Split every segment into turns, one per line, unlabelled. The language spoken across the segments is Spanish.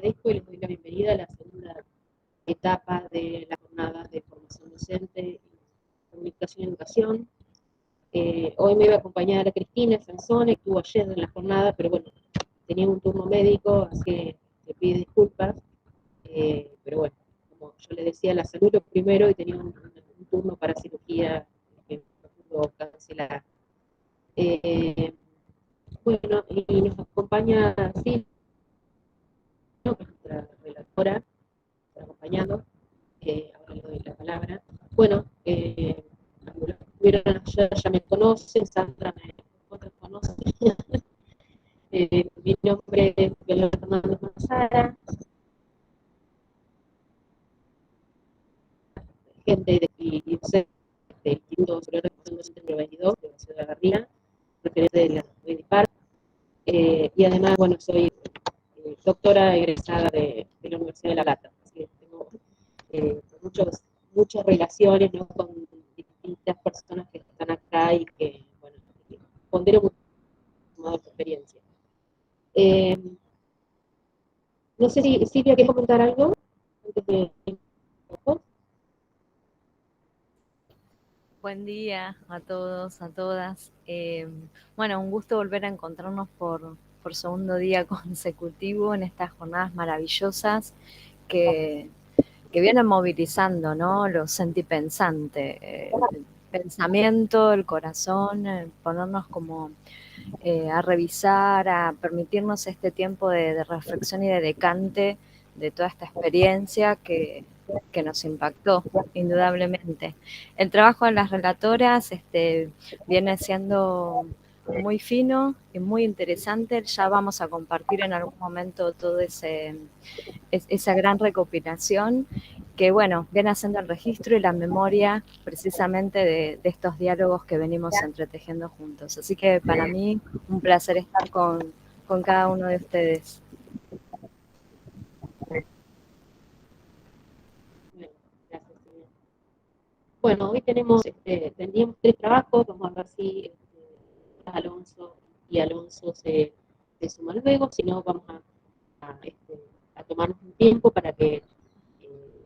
agradezco y les doy la bienvenida a la segunda etapa de la jornada de formación docente y comunicación y educación. Hoy me iba a acompañar a Cristina Sansone, que estuvo ayer en la jornada, pero bueno, tenía un turno médico, así que le pido disculpas. Pero bueno, como yo le decía, la salud lo primero y tenía un turno para cirugía que no pudo cancelar. Eh, bueno, y nos acompaña Silvia, ¿no? Que es nuestra relatora, está acompañando. Ahora le doy la palabra. Bueno, algunos que estuvieron ayer ya me conocen, Sandra otros conocen. Mi nombre es Belén Fernández Manzara, gente del Instituto Superior de Formación Docente número 22 de la ciudad de García, referente de la UNIPAR, y además, bueno, soy doctora egresada de la Universidad de La Plata, así que tengo muchas relaciones, ¿no? Con distintas personas que están acá y que, bueno, pondero mucho de su experiencia. No sé si Silvia quiere comentar algo antes de...
Buen día a todos, a todas. Bueno, un gusto volver a encontrarnos por segundo día consecutivo en estas jornadas maravillosas que, que vienen movilizando, ¿no? Lo sentipensante, el pensamiento, el corazón, ponernos como a revisar, a permitirnos este tiempo de reflexión y de decante de toda esta experiencia que nos impactó, indudablemente. El trabajo de las relatoras viene siendo muy fino y muy interesante. Ya vamos a compartir en algún momento todo esa gran recopilación que, bueno, viene haciendo el registro y la memoria precisamente de estos diálogos que venimos entretejiendo juntos. Así que para mí un placer estar con cada uno de ustedes.
Gracias, Silvia. Bueno, hoy teníamos 3 trabajos, vamos a ver si Alonso y Alonso se suman luego, si no vamos a tomarnos un tiempo para que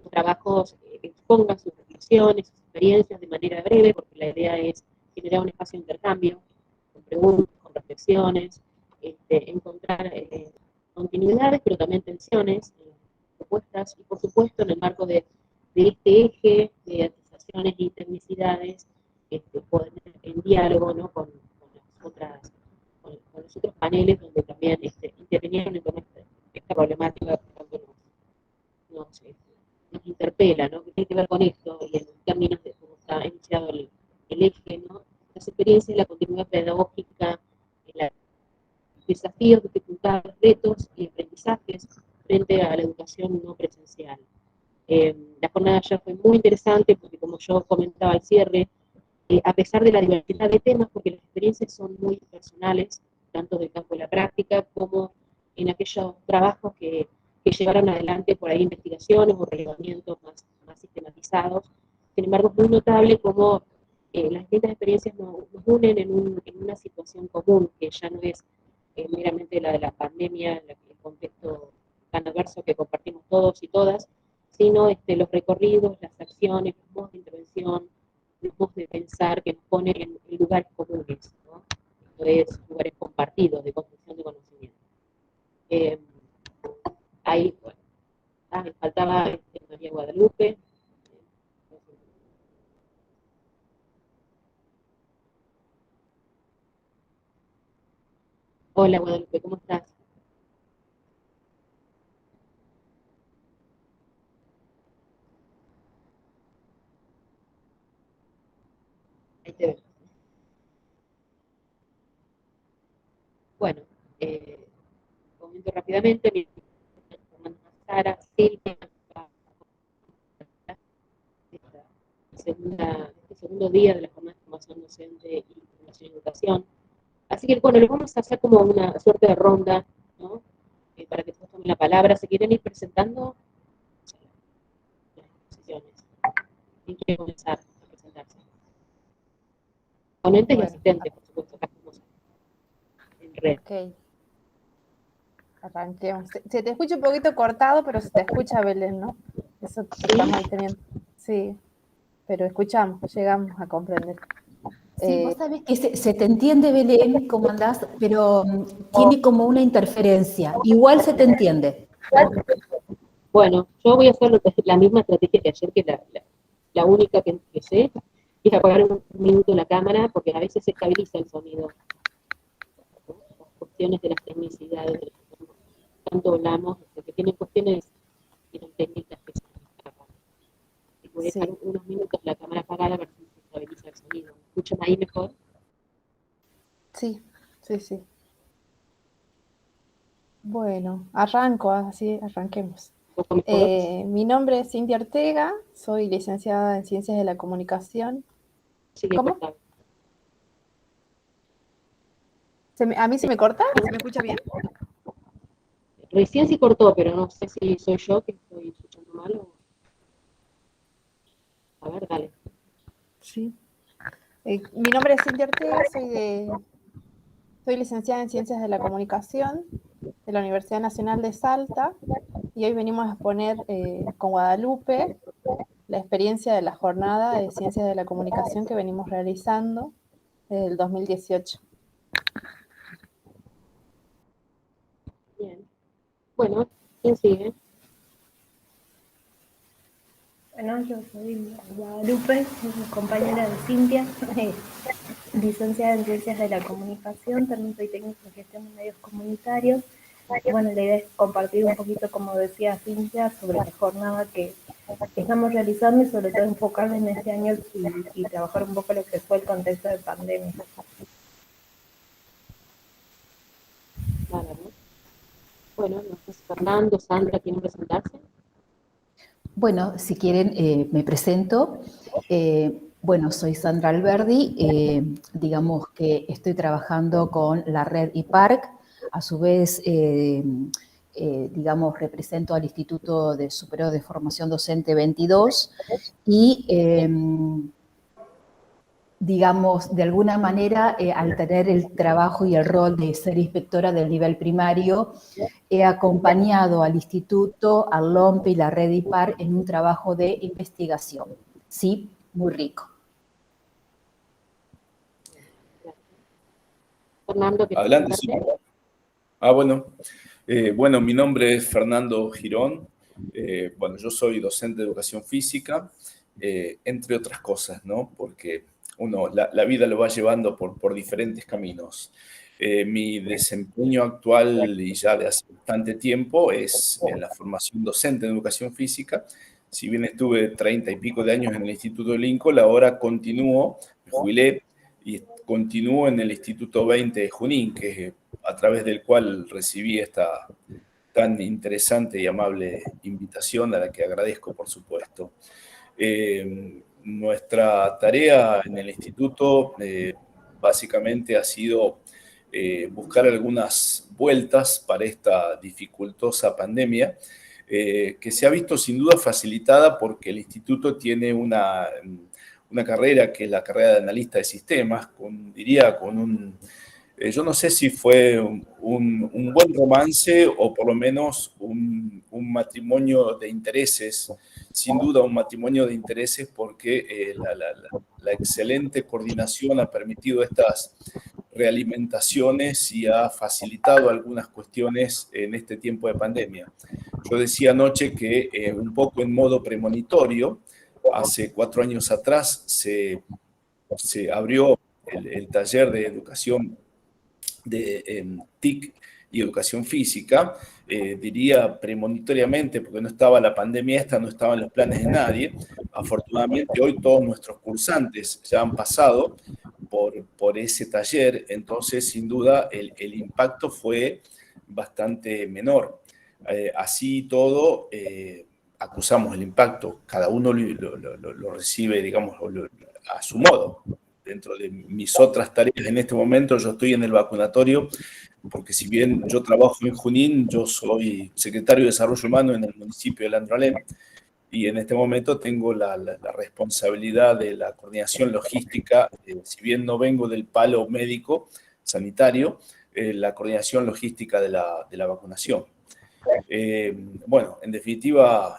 los trabajos expongan sus reflexiones, sus experiencias de manera breve, porque la idea es generar un espacio de intercambio, con preguntas, con reflexiones, encontrar continuidades, pero también tensiones, propuestas, y por supuesto en el marco de este eje de atizaciones y tecnicidades, poder en diálogo, ¿no? con los otros paneles donde también intervinieron en esta problemática que tanto nos interpela, ¿no? Que tiene que ver con esto y en términos de cómo está iniciado el eje, ¿no? Las experiencias, la continuidad pedagógica, los desafíos, dificultades, retos y aprendizajes frente a la educación no presencial. La jornada ya fue muy interesante porque, como yo comentaba al cierre, a pesar de la diversidad de temas, porque las experiencias son muy personales, tanto del campo de la práctica como en aquellos trabajos que llevaron adelante por ahí investigaciones o relevamientos más sistematizados. Sin embargo, es muy notable cómo las distintas experiencias nos unen en una situación común, que ya no es meramente la de la pandemia, el contexto tan adverso que compartimos todos y todas, sino los recorridos, las acciones, los modos de intervención, los modos de pensar que nos ponen en lugares comunes, ¿no? Esto es lugares compartidos de construcción de conocimiento. Ahí, bueno, me faltaba María Guadalupe. Hola Guadalupe, ¿cómo estás? Ahí te veo. Bueno, comento rápidamente, mi nombre es Sara Silvia, este segundo día de la jornada de formación docente y formación y educación. Así que, bueno, les vamos a hacer como una suerte de ronda, ¿no? Para que todos tomen la palabra. ¿Se quieren ir presentando las exposiciones? ¿Quién quiere comenzar a presentarse? Ponentes y
Bueno,
asistentes, por supuesto, acá estamos en red.
ok.
Arranquemos. Se te escucha un poquito cortado, pero se te escucha, Belén, ¿no? Eso
¿Sí?
estamos ahí teniendo. Sí, pero escuchamos, llegamos a comprender.
Sí, vos sabés que se te entiende, Belén, cómo andás, pero tiene como una interferencia. Igual se te entiende.
Bueno, yo voy a hacer la misma estrategia que ayer, que la única que sé, es apagar un minuto la cámara, porque a veces se estabiliza el sonido, ¿no? Por cuestiones de las tecnicidades, de las que tanto hablamos, que tienen cuestiones técnicas que se escapan. Y voy a dejar
Sí.
unos minutos la cámara apagada para que se estabilice el sonido. ¿Me escuchan ahí mejor?
Sí, sí, sí. Bueno, arranco, así arranquemos.
¿Un poco mejor?
Mi nombre es Cintia Ortega, soy licenciada en Ciencias de la Comunicación.
Sigue
¿Cómo?
cortado.
¿A mí se me corta? ¿Se me escucha bien?
Recién sí cortó, pero no sé si soy yo que estoy escuchando mal o... A ver, dale.
Sí. Mi nombre es Cintia Ortega, soy licenciada en Ciencias de la Comunicación de la Universidad Nacional de Salta y hoy venimos a exponer con Guadalupe la experiencia de la jornada de Ciencias de la Comunicación que venimos realizando desde el 2018.
Bien. Bueno, ¿quién sigue?
Bueno, yo soy Guadalupe, compañera de Cintia, licenciada en Ciencias de la Comunicación, también soy técnica en gestión de medios comunitarios. Bueno, la idea es compartir un poquito, como decía Cintia, sobre la jornada que estamos realizando y sobre todo enfocarla en este año y trabajar un poco lo que fue el contexto de pandemia.
Nada, ¿no? Bueno, no sé si Fernando, Sandra, ¿quieren presentarse?
Bueno, si quieren, me presento. Bueno, soy Sandra Alberdi, digamos que estoy trabajando con la red IPARC, a su vez, digamos, represento al Instituto Superior de Formación Docente 22 y, digamos, de alguna manera, al tener el trabajo y el rol de ser inspectora del nivel primario, he acompañado al instituto, al LOMPE y la red IPAR en un trabajo de investigación. Sí, muy rico.
Fernando, ¿quieres
Adelante, sí.
presentarte?
Bueno. Bueno, mi nombre es Fernando Girón. Bueno, yo soy docente de educación física, entre otras cosas, ¿no? Porque la vida lo va llevando por diferentes caminos. Mi desempeño actual y ya de hace bastante tiempo es en la formación docente en educación física. Si bien estuve 30 y pico de años en el Instituto de Lincoln, ahora continúo, me jubilé y continúo en el Instituto 20 de Junín, que a través del cual recibí esta tan interesante y amable invitación, a la que agradezco, por supuesto. Nuestra tarea en el instituto básicamente ha sido buscar algunas vueltas para esta dificultosa pandemia, que se ha visto sin duda facilitada porque el instituto tiene una carrera que es la carrera de analista de sistemas, diría con un... Yo no sé si fue un buen romance o por lo menos un matrimonio de intereses, sin duda un matrimonio de intereses porque la excelente coordinación ha permitido estas realimentaciones y ha facilitado algunas cuestiones en este tiempo de pandemia. Yo decía anoche que un poco en modo premonitorio, hace 4 años atrás se abrió el taller de educación de TIC y educación física, diría premonitoriamente, porque no estaba la pandemia esta, no estaba en los planes de nadie. Afortunadamente hoy todos nuestros cursantes ya han pasado por ese taller, entonces sin duda el impacto fue bastante menor. Así todo, acusamos el impacto, cada uno lo recibe, digamos, a su modo. Dentro de mis otras tareas en este momento, yo estoy en el vacunatorio, porque si bien yo trabajo en Junín, yo soy secretario de Desarrollo Humano en el municipio de Landrolén, y en este momento tengo la responsabilidad de la coordinación logística, si bien no vengo del palo médico, sanitario, la coordinación logística de la vacunación. Bueno, en definitiva,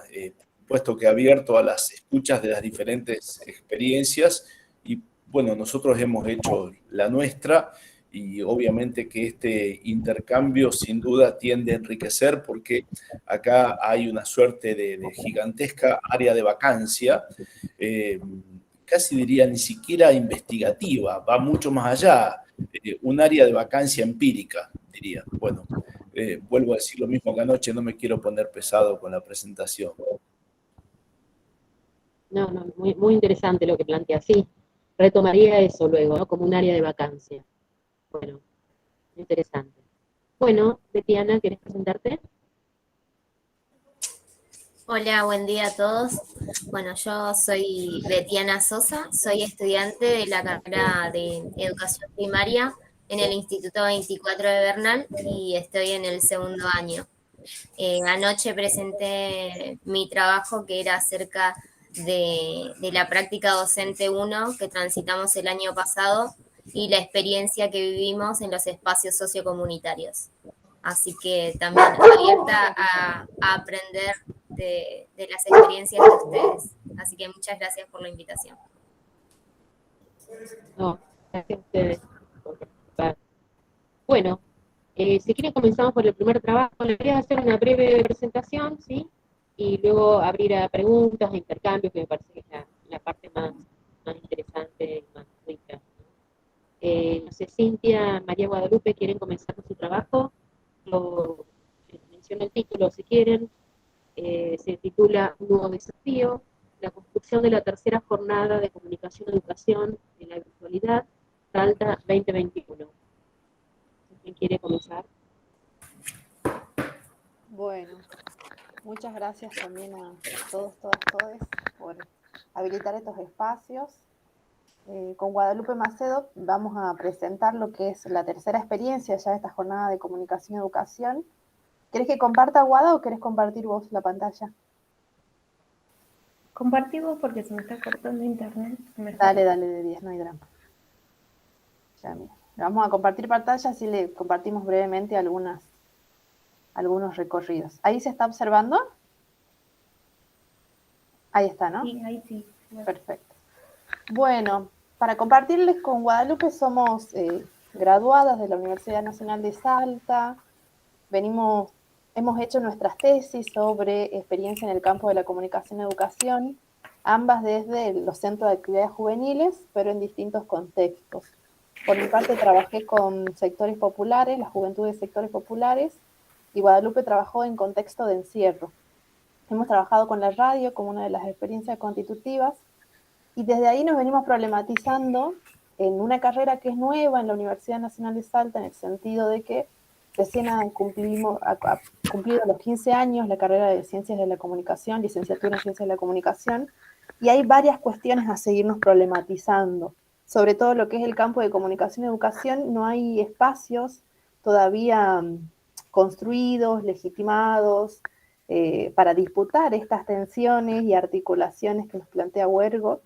puesto que abierto a las escuchas de las diferentes experiencias y bueno, nosotros hemos hecho la nuestra y obviamente que este intercambio sin duda tiende a enriquecer porque acá hay una suerte de gigantesca área de vacancia, casi diría ni siquiera investigativa, va mucho más allá, un área de vacancia empírica, diría. Bueno, vuelvo a decir lo mismo que anoche, no me quiero poner pesado con la presentación.
No, muy, muy interesante lo que plantea. Sí, retomaría eso luego, ¿no? Como un área de vacancia. Bueno, interesante. Bueno, Betiana, ¿querés presentarte?
Hola, buen día a todos. Bueno, yo soy Betiana Sosa, soy estudiante de la carrera de Educación Primaria en el Instituto 24 de Bernal y estoy en el segundo año. Anoche presenté mi trabajo que era acerca de la práctica docente 1 que transitamos el año pasado y la experiencia que vivimos en los espacios sociocomunitarios. Así que también abierta a aprender de las experiencias de ustedes. Así que muchas gracias por la invitación.
No, gracias a ustedes por participar. Bueno, si quieren comenzamos por el primer trabajo. Les voy a hacer una breve presentación, ¿sí? Y luego abrir a preguntas, a intercambios, que me parece que es la parte más interesante y más rica. No sé, Cintia, María Guadalupe, ¿quieren comenzar con su trabajo? Menciono el título si quieren. Se titula Un nuevo desafío, la construcción de la tercera jornada de comunicación y educación en la virtualidad, Salta 2021. ¿Quién quiere comenzar?
Bueno, muchas gracias también a todos, todas, todes por habilitar estos espacios. Con Guadalupe Macedo vamos a presentar lo que es la tercera experiencia ya de esta jornada de comunicación y educación. ¿Querés que comparta, Guada, o querés compartir vos la pantalla?
Compartí vos porque se me está cortando internet.
Dale, de 10, no hay drama. Ya, mira. Vamos a compartir pantalla, así le compartimos brevemente algunos recorridos. ¿Ahí se está observando? Ahí está, ¿no?
Sí, ahí sí.
Perfecto. Bueno, para compartirles con Guadalupe, somos graduadas de la Universidad Nacional de Salta. Hemos hecho nuestras tesis sobre experiencia en el campo de la comunicación y educación, ambas desde los centros de actividades juveniles, pero en distintos contextos. Por mi parte trabajé con sectores populares, la juventud de sectores populares, y Guadalupe trabajó en contexto de encierro. Hemos trabajado con la radio como una de las experiencias constitutivas, y desde ahí nos venimos problematizando en una carrera que es nueva en la Universidad Nacional de Salta, en el sentido de que recién ha cumplido los 15 años la carrera de Ciencias de la Comunicación, licenciatura en Ciencias de la Comunicación, y hay varias cuestiones a seguirnos problematizando. Sobre todo lo que es el campo de comunicación y educación, no hay espacios todavía construidos, legitimados, para disputar estas tensiones y articulaciones que nos plantea Huergo.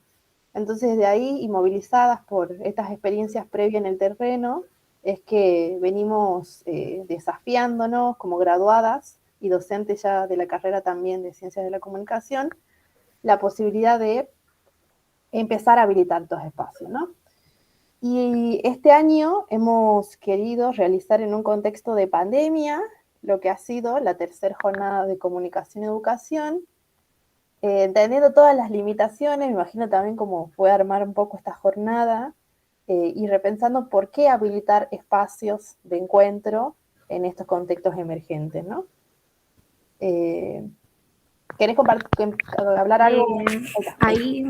Entonces, de ahí, y movilizadas por estas experiencias previas en el terreno, es que venimos desafiándonos como graduadas y docentes ya de la carrera también de Ciencias de la Comunicación, la posibilidad de empezar a habilitar estos espacios, ¿no? Y este año hemos querido realizar en un contexto de pandemia lo que ha sido la tercera jornada de comunicación y educación, entendiendo todas las limitaciones. Me imagino también cómo fue armar un poco esta jornada, y repensando por qué habilitar espacios de encuentro en estos contextos emergentes, ¿no? ¿Querés hablar algo?
Ahí,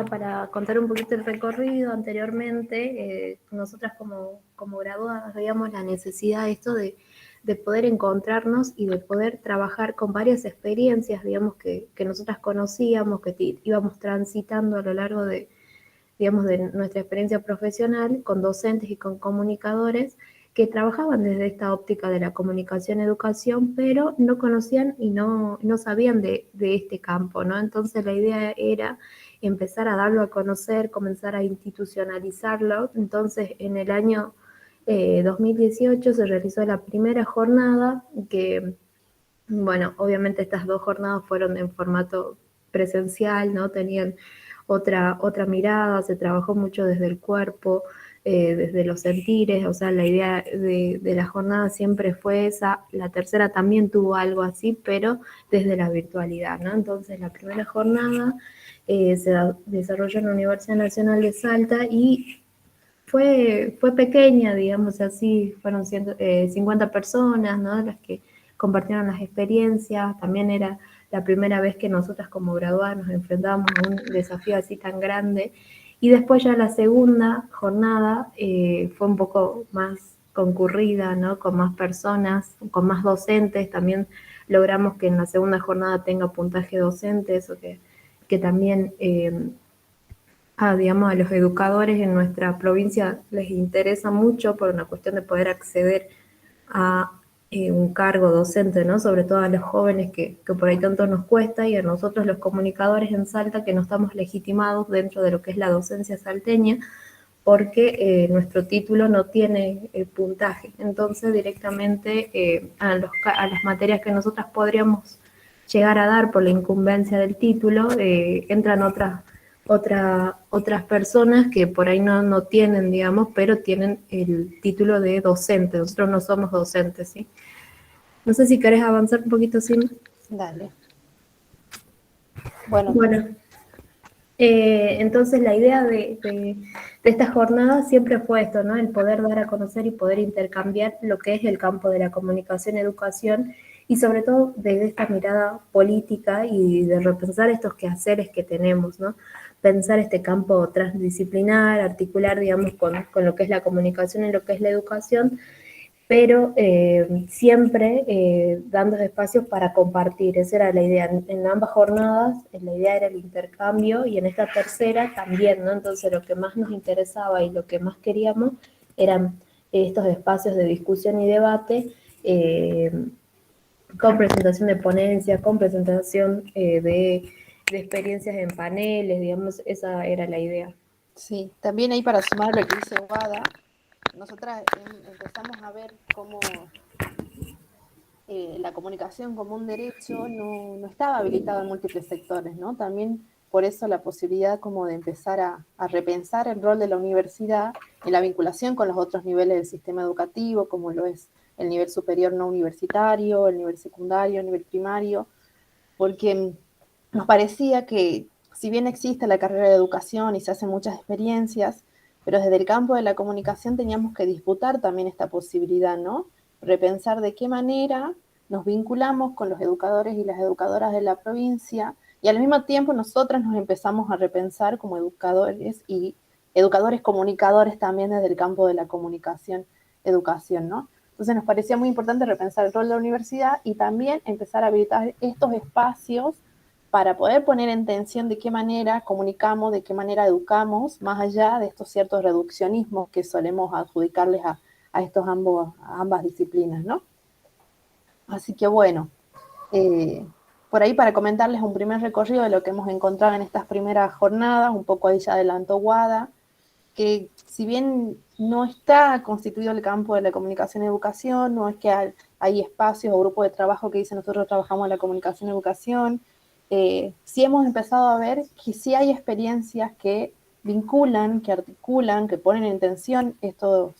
para contar un poquito el recorrido anteriormente, nosotras como graduadas veíamos la necesidad de esto de poder encontrarnos y de poder trabajar con varias experiencias, digamos, que nosotras conocíamos, que íbamos transitando a lo largo de nuestra experiencia profesional con docentes y con comunicadores que trabajaban desde esta óptica de la comunicación y educación, pero no conocían y no sabían de este campo, ¿no? Entonces la idea era empezar a darlo a conocer, comenzar a institucionalizarlo. Entonces en el año 2018 se realizó la primera jornada que, bueno, obviamente estas 2 jornadas fueron en formato presencial, ¿no? Tenían otra mirada, se trabajó mucho desde el cuerpo, desde los sentires, o sea, la idea de la jornada siempre fue esa. La tercera también tuvo algo así, pero desde la virtualidad, ¿no? Entonces, la primera jornada se desarrolló en la Universidad Nacional de Salta y fue pequeña, digamos así, fueron 50 personas, ¿no? Las que compartieron las experiencias. También era la primera vez que nosotras como graduadas nos enfrentábamos a un desafío así tan grande. Y después ya la segunda jornada fue un poco más concurrida, ¿no? Con más personas, con más docentes. También logramos que en la segunda jornada tenga puntaje docente, eso que también digamos, a los educadores en nuestra provincia les interesa mucho por una cuestión de poder acceder a un cargo docente, ¿no? Sobre todo a los jóvenes que por ahí tanto nos cuesta, y a nosotros los comunicadores en Salta que no estamos legitimados dentro de lo que es la docencia salteña, porque nuestro título no tiene puntaje. Entonces directamente a las materias que nosotras podríamos llegar a dar por la incumbencia del título, entran otras personas que por ahí no tienen, digamos, pero tienen el título de docente. Nosotros no somos docentes, ¿sí? No sé si querés avanzar un poquito, Sim.
Dale. Bueno,
Bueno, entonces la idea de esta jornada siempre fue esto, ¿no? El poder dar a conocer y poder intercambiar lo que es el campo de la comunicación, educación, y sobre todo desde esta mirada política y de repensar estos quehaceres que tenemos, ¿no? Pensar este campo transdisciplinar, articular, digamos, con lo que es la comunicación y lo que es la educación, pero siempre dando espacios para compartir. Esa era la idea. En ambas jornadas la idea era el intercambio, y en esta tercera también, ¿no? Entonces lo que más nos interesaba y lo que más queríamos eran estos espacios de discusión y debate, con presentación de ponencias, con presentación de experiencias en paneles, digamos. Esa era la idea.
sí, también ahí para sumar lo que dice Wada, nosotras empezamos a ver cómo la comunicación como un derecho no estaba habilitado en múltiples sectores, ¿no? También por eso la posibilidad como de empezar a repensar el rol de la universidad en la vinculación con los otros niveles del sistema educativo, como lo es el nivel superior no universitario, el nivel secundario, el nivel primario, porque nos parecía que si bien existe la carrera de educación y se hacen muchas experiencias, pero desde el campo de la comunicación teníamos que disputar también esta posibilidad, ¿no? Repensar de qué manera nos vinculamos con los educadores y las educadoras de la provincia, y al mismo tiempo nosotras nos empezamos a repensar como educadores y educadores comunicadores también desde el campo de la comunicación, educación, ¿no? Entonces nos parecía muy importante repensar el rol de la universidad y también empezar a habilitar estos espacios para poder poner en tensión de qué manera comunicamos, de qué manera educamos, más allá de estos ciertos reduccionismos que solemos adjudicarles a ambas disciplinas, ¿no? Así que bueno, por ahí para comentarles un primer recorrido de lo que hemos encontrado en estas primeras jornadas, un poco ahí ya adelantó Wada, que si bien no está constituido el campo de la comunicación y educación, no es que hay espacios o grupos de trabajo que dicen nosotros trabajamos en la comunicación y educación, sí hemos empezado a ver que sí hay experiencias que vinculan, que articulan, que ponen en tensión estos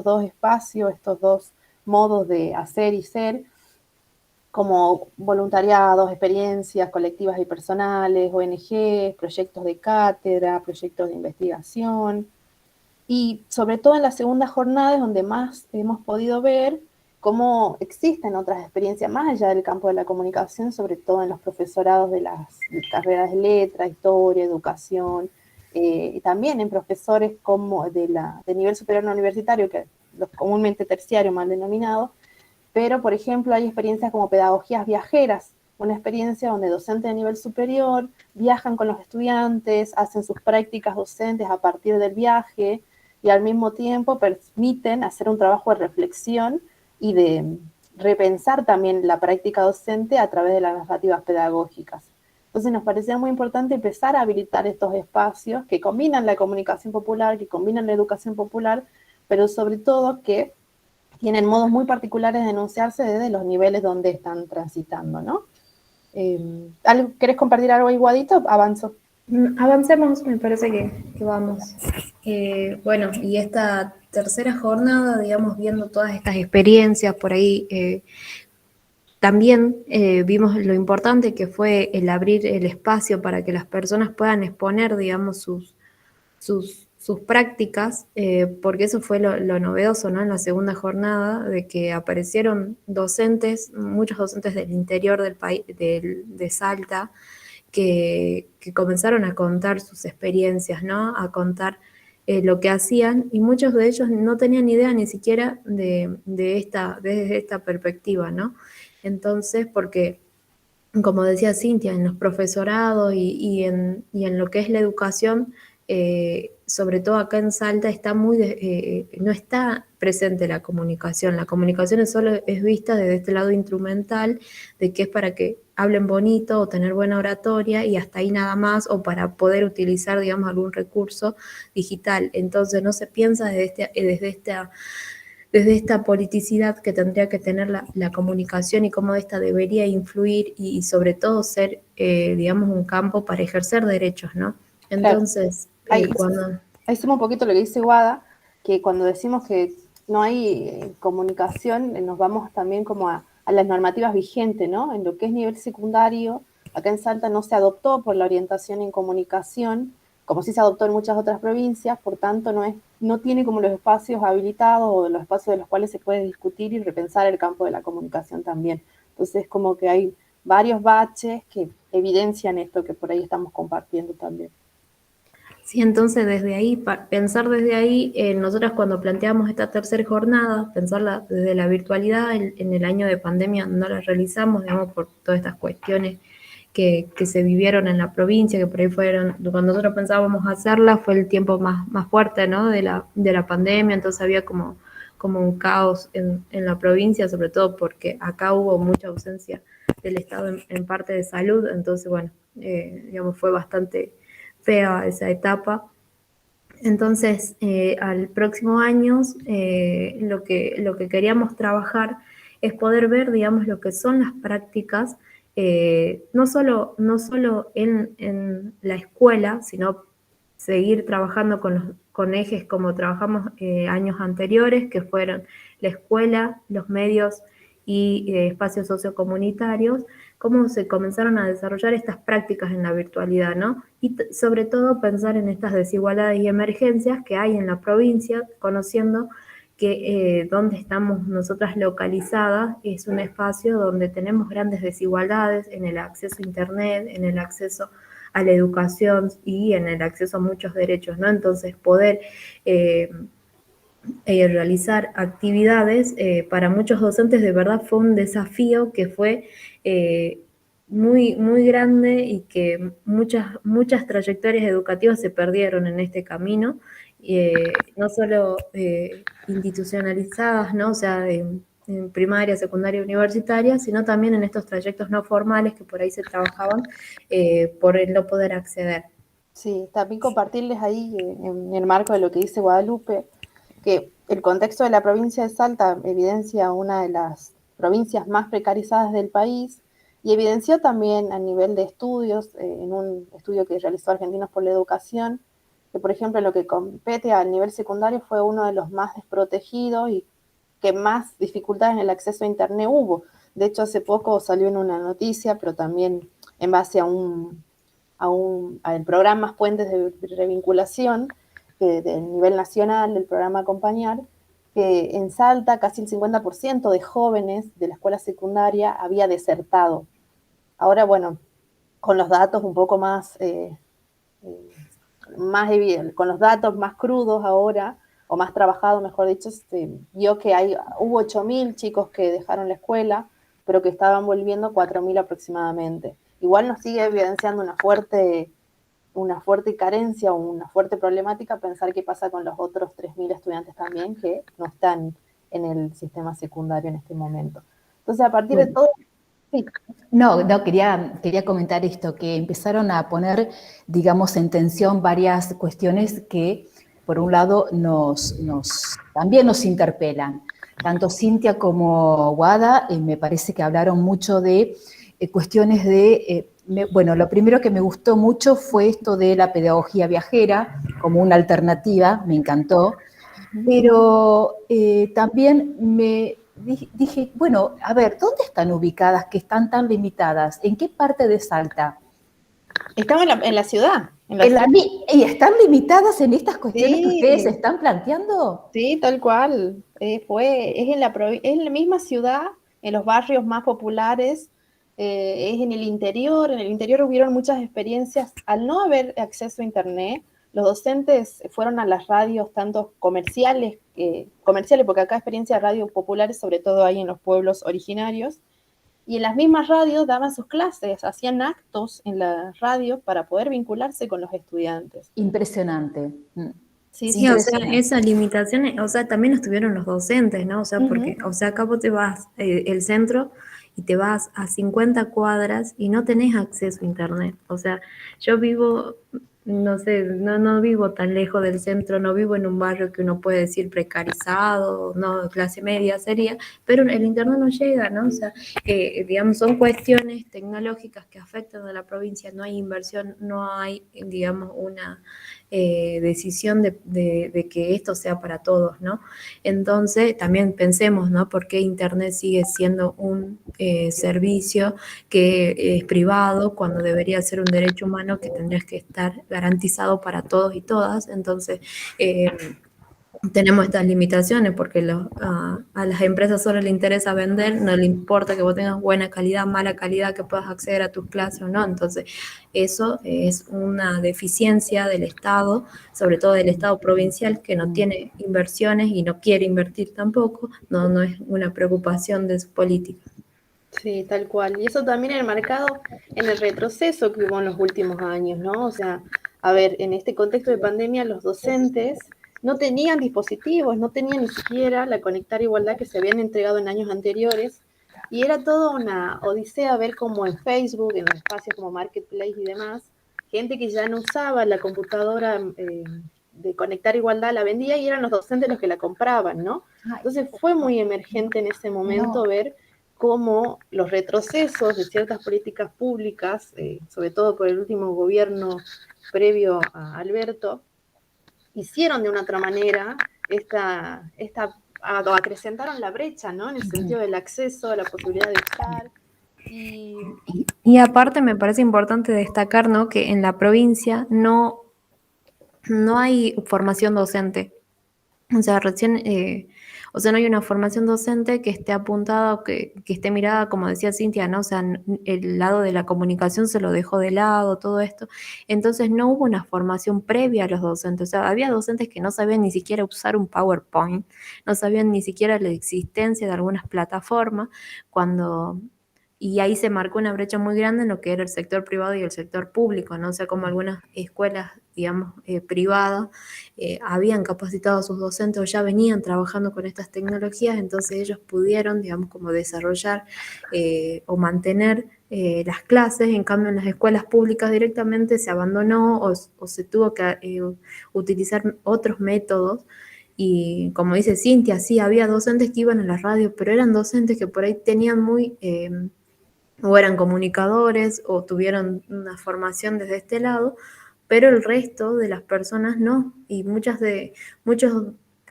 dos espacios, estos dos modos de hacer y ser, como voluntariados, experiencias colectivas y personales, ONG, proyectos de cátedra, proyectos de investigación. Y sobre todo en la segunda jornada es donde más hemos podido ver cómo existen otras experiencias más allá del campo de la comunicación, sobre todo en los profesorados de las carreras de letra, historia, educación, y también en profesores como de nivel superior no universitario, que los comúnmente terciario mal denominados, pero por ejemplo hay experiencias como pedagogías viajeras, una experiencia donde docentes de nivel superior viajan con los estudiantes, hacen sus prácticas docentes a partir del viaje, y al mismo tiempo permiten hacer un trabajo de reflexión y de repensar también la práctica docente a través de las narrativas pedagógicas. Entonces nos parecía muy importante empezar a habilitar estos espacios que combinan la comunicación popular, que combinan la educación popular, pero sobre todo que tienen modos muy particulares de denunciarse desde los niveles donde están transitando, ¿no? ¿Querés compartir algo igualito? Avanzo.
Avancemos, me parece que vamos. Bueno, y esta tercera jornada, digamos, viendo todas estas experiencias por ahí, también vimos lo importante que fue el abrir el espacio para que las personas puedan exponer, digamos, sus prácticas, porque eso fue lo novedoso, ¿no? En la segunda jornada, de que aparecieron docentes, muchos docentes del interior del país, de Salta, que comenzaron a contar sus experiencias, ¿no? A contar lo que hacían, y muchos de ellos no tenían idea ni siquiera desde esta perspectiva, ¿no? Entonces, porque, como decía Cintia, en los profesorados y en lo que es la educación, sobre todo acá en Salta, no está presente la comunicación. La comunicación solo es vista desde este lado instrumental, de que es para que hablen bonito o tener buena oratoria, y hasta ahí nada más, o para poder utilizar, digamos, algún recurso digital. Entonces no se piensa desde esta politicidad que tendría que tener la comunicación, y cómo esta debería influir y sobre todo ser, digamos, un campo para ejercer derechos, ¿no? Entonces,
Ahí sumo un poquito lo que dice Guada, que cuando decimos que no hay comunicación, nos vamos también como a las normativas vigentes, ¿no? En lo que es nivel secundario, acá en Salta no se adoptó por la orientación en comunicación, como sí se adoptó en muchas otras provincias, por tanto no tiene como los espacios habilitados o los espacios de los cuales se puede discutir y repensar el campo de la comunicación también. Entonces, como que hay varios baches que evidencian esto que por ahí estamos compartiendo también.
Sí, entonces desde ahí, pensar desde ahí, nosotras cuando planteamos esta tercera jornada, pensarla desde la virtualidad, en el año de pandemia no la realizamos, digamos, por todas estas cuestiones que se vivieron en la provincia, que por ahí fueron, cuando nosotros pensábamos hacerla, fue el tiempo más fuerte, ¿no? de la pandemia, entonces había como un caos en la provincia, sobre todo porque acá hubo mucha ausencia del Estado en parte de salud, entonces, bueno, digamos, fue bastante fea esa etapa. Entonces, al próximo año, lo que queríamos trabajar es poder ver, digamos, lo que son las prácticas, no solo en la escuela, sino seguir trabajando con ejes como trabajamos años anteriores, que fueron la escuela, los medios y espacios sociocomunitarios, cómo se comenzaron a desarrollar estas prácticas en la virtualidad, ¿no? Y sobre todo pensar en estas desigualdades y emergencias que hay en la provincia, conociendo que donde estamos nosotras localizadas es un espacio donde tenemos grandes desigualdades en el acceso a Internet, en el acceso a la educación y en el acceso a muchos derechos, ¿no? Entonces, poder realizar actividades para muchos docentes de verdad fue un desafío que fue muy, muy grande, y que muchas trayectorias educativas se perdieron en este camino, no solo institucionalizadas, ¿no? O sea, en primaria, secundaria, universitaria, sino también en estos trayectos no formales que por ahí se trabajaban por el no poder acceder.
Sí, también compartirles ahí en el marco de lo que dice Guadalupe, que el contexto de la provincia de Salta evidencia una de las provincias más precarizadas del país, y evidenció también a nivel de estudios, en un estudio que realizó Argentinos por la Educación, que por ejemplo lo que compete al nivel secundario fue uno de los más desprotegidos y que más dificultades en el acceso a Internet hubo. De hecho, hace poco salió en una noticia, pero también en base al programa Puentes de Revinculación, del nivel nacional, del programa Acompañar, que en Salta casi el 50% de jóvenes de la escuela secundaria había desertado. Ahora, bueno, con los datos un poco más evidentes, con los datos más crudos ahora, o más trabajados, mejor dicho, vio que hubo 8.000 chicos que dejaron la escuela, pero que estaban volviendo 4.000 aproximadamente. Igual nos sigue evidenciando una fuerte carencia o una fuerte problemática pensar qué pasa con los otros 3.000 estudiantes también que no están en el sistema secundario en este momento. Entonces, a partir de todo... Sí.
No, quería comentar esto, que empezaron a poner, digamos, en tensión varias cuestiones que por un lado, también nos interpelan. Tanto Cintia como Guada me parece que hablaron mucho de cuestiones de... bueno, lo primero que me gustó mucho fue esto de la pedagogía viajera como una alternativa, me encantó, pero también me dije, bueno, a ver, ¿dónde están ubicadas que están tan limitadas? ¿En qué parte de Salta?
Estamos en la ciudad.
¿Y están limitadas en estas cuestiones que ustedes
Sí,
están planteando?
sí, tal cual. Es en la misma ciudad, en los barrios más populares, es en el interior. En el interior hubieron muchas experiencias. Al no haber acceso a internet, los docentes fueron a las radios, tanto comerciales, porque acá experiencias de radio populares, sobre todo hay en los pueblos originarios, y en las mismas radios daban sus clases, hacían actos en la radio para poder vincularse con los estudiantes.
Impresionante.
Sí,
Sí, o sea, esas limitaciones, o sea, también las tuvieron los docentes, ¿no? O sea, porque, o sea, acá vos te vas el centro y te vas a 50 cuadras y no tenés acceso a internet. O sea, yo vivo, no sé, no vivo tan lejos del centro, no vivo en un barrio que uno puede decir precarizado, no, clase media sería, pero el internet no llega, ¿no? O sea, digamos, son cuestiones tecnológicas que afectan a la provincia, no hay inversión, no hay, digamos, una decisión de que esto sea para todos, ¿no? Entonces, también pensemos, ¿no? ¿Por qué Internet sigue siendo un servicio que es privado cuando debería ser un derecho humano que tendría que estar garantizado para todos y todas? Entonces, tenemos estas limitaciones porque a las empresas solo les interesa vender, no le importa que vos tengas buena calidad, mala calidad, que puedas acceder a tus clases o no. Entonces, eso es una deficiencia del Estado, sobre todo del Estado provincial, que no tiene inversiones y no quiere invertir tampoco, no es una preocupación de su política.
Sí, tal cual. Y eso también enmarcado en el retroceso que hubo en los últimos años, ¿no? O sea, a ver, en este contexto de pandemia, los docentes no tenían dispositivos, no tenían ni siquiera la Conectar Igualdad que se habían entregado en años anteriores, y era toda una odisea ver cómo en Facebook, en los espacios como Marketplace y demás, gente que ya no usaba la computadora de Conectar Igualdad la vendía y eran los docentes los que la compraban, ¿no? Entonces fue muy emergente en ese momento ver cómo los retrocesos de ciertas políticas públicas, sobre todo por el último gobierno previo a Alberto, hicieron de una otra manera acrecentaron la brecha, ¿no? En el sentido del acceso, la posibilidad de usar.
Y aparte me parece importante destacar, ¿no? Que en la provincia no hay formación docente. O sea, no hay una formación docente que esté apuntada o que esté mirada, como decía Cintia, ¿no? O sea, el lado de la comunicación se lo dejó de lado, todo esto. Entonces no hubo una formación previa a los docentes. O sea, había docentes que no sabían ni siquiera usar un PowerPoint, no sabían ni siquiera la existencia de algunas plataformas, y ahí se marcó una brecha muy grande en lo que era el sector privado y el sector público, ¿no? O sea, como algunas escuelas, digamos, privadas, habían capacitado a sus docentes o ya venían trabajando con estas tecnologías, entonces ellos pudieron, digamos, como desarrollar o mantener las clases. En cambio, en las escuelas públicas directamente se abandonó o se tuvo que utilizar otros métodos. Y como dice Cintia, sí, había docentes que iban a la radio, pero eran docentes que por ahí tenían o eran comunicadores o tuvieron una formación desde este lado, pero el resto de las personas no, y muchos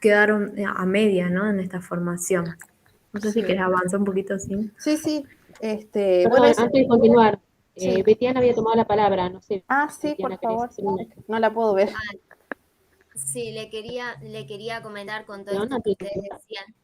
quedaron a media, ¿no? En esta formación. No sé si querés avanzar un poquito así.
Sí.
Perdón, antes de continuar,
sí.
Betiana había tomado la palabra, no sé.
Sí,
Betiana,
por favor.
¿querés?
No la puedo ver.
Sí, le quería comentar con todo esto que ustedes decían.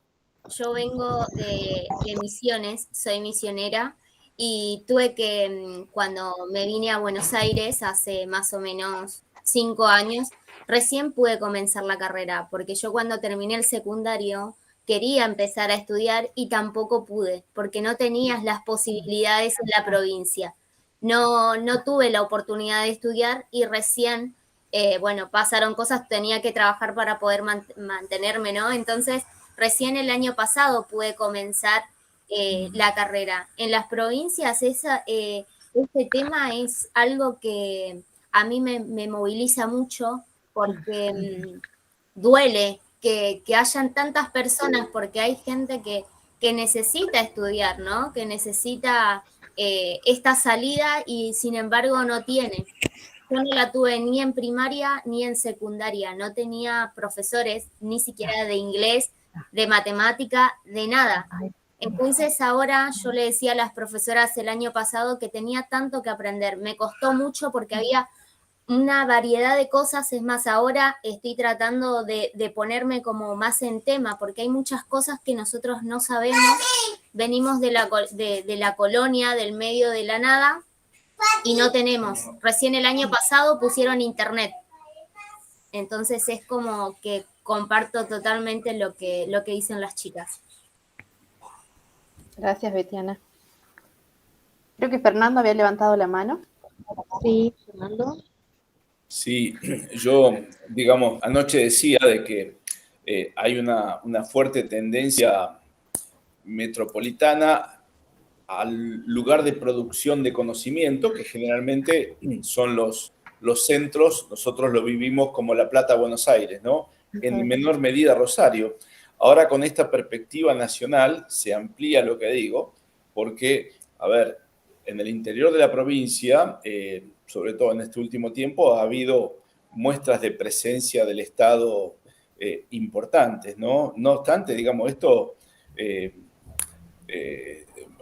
Yo vengo de Misiones, soy misionera, y tuve que, cuando me vine a Buenos Aires hace más o menos 5 años, recién pude comenzar la carrera, porque yo cuando terminé el secundario quería empezar a estudiar y tampoco pude, porque no tenías las posibilidades en la provincia. No tuve la oportunidad de estudiar y recién, pasaron cosas, tenía que trabajar para poder mantenerme, ¿no? Entonces, recién el año pasado pude comenzar la carrera. En las provincias este tema es algo que a mí me moviliza mucho porque duele que hayan tantas personas, porque hay gente que necesita estudiar, ¿no? Que necesita esta salida y sin embargo no tiene. Yo no la tuve ni en primaria ni en secundaria, no tenía profesores ni siquiera de inglés, de matemática, de nada. Entonces ahora yo le decía a las profesoras el año pasado que tenía tanto que aprender, me costó mucho porque había una variedad de cosas, es más, ahora estoy tratando de ponerme como más en tema, porque hay muchas cosas que nosotros no sabemos, venimos de la colonia, del medio de la nada, y no tenemos. Recién el año pasado pusieron internet, entonces es como que comparto totalmente lo que dicen las chicas.
Gracias, Betiana. Creo que Fernando había levantado la mano.
Sí, Fernando.
Sí, yo, digamos, anoche decía de que hay una fuerte tendencia metropolitana al lugar de producción de conocimiento, que generalmente son los centros. Nosotros lo vivimos como La Plata, Buenos Aires, ¿no? En menor medida Rosario. Ahora con esta perspectiva nacional se amplía lo que digo, porque, a ver, en el interior de la provincia, sobre todo en este último tiempo, ha habido muestras de presencia del Estado importantes, ¿no? No obstante, digamos, esto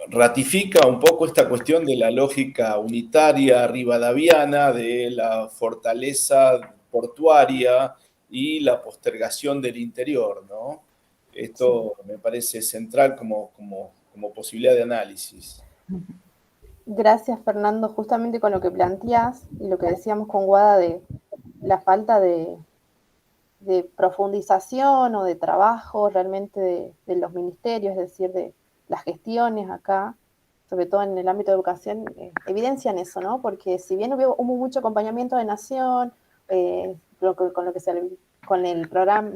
ratifica un poco esta cuestión de la lógica unitaria rivadaviana, de la fortaleza portuaria y la postergación del interior, ¿no? Esto me parece central como posibilidad de análisis.
Gracias, Fernando. Justamente con lo que planteás y lo que decíamos con Guada de la falta de profundización o de trabajo realmente de los ministerios, es decir, de las gestiones acá, sobre todo en el ámbito de educación, evidencian eso, ¿no? Porque si bien hubo mucho acompañamiento de Nación, con el programa,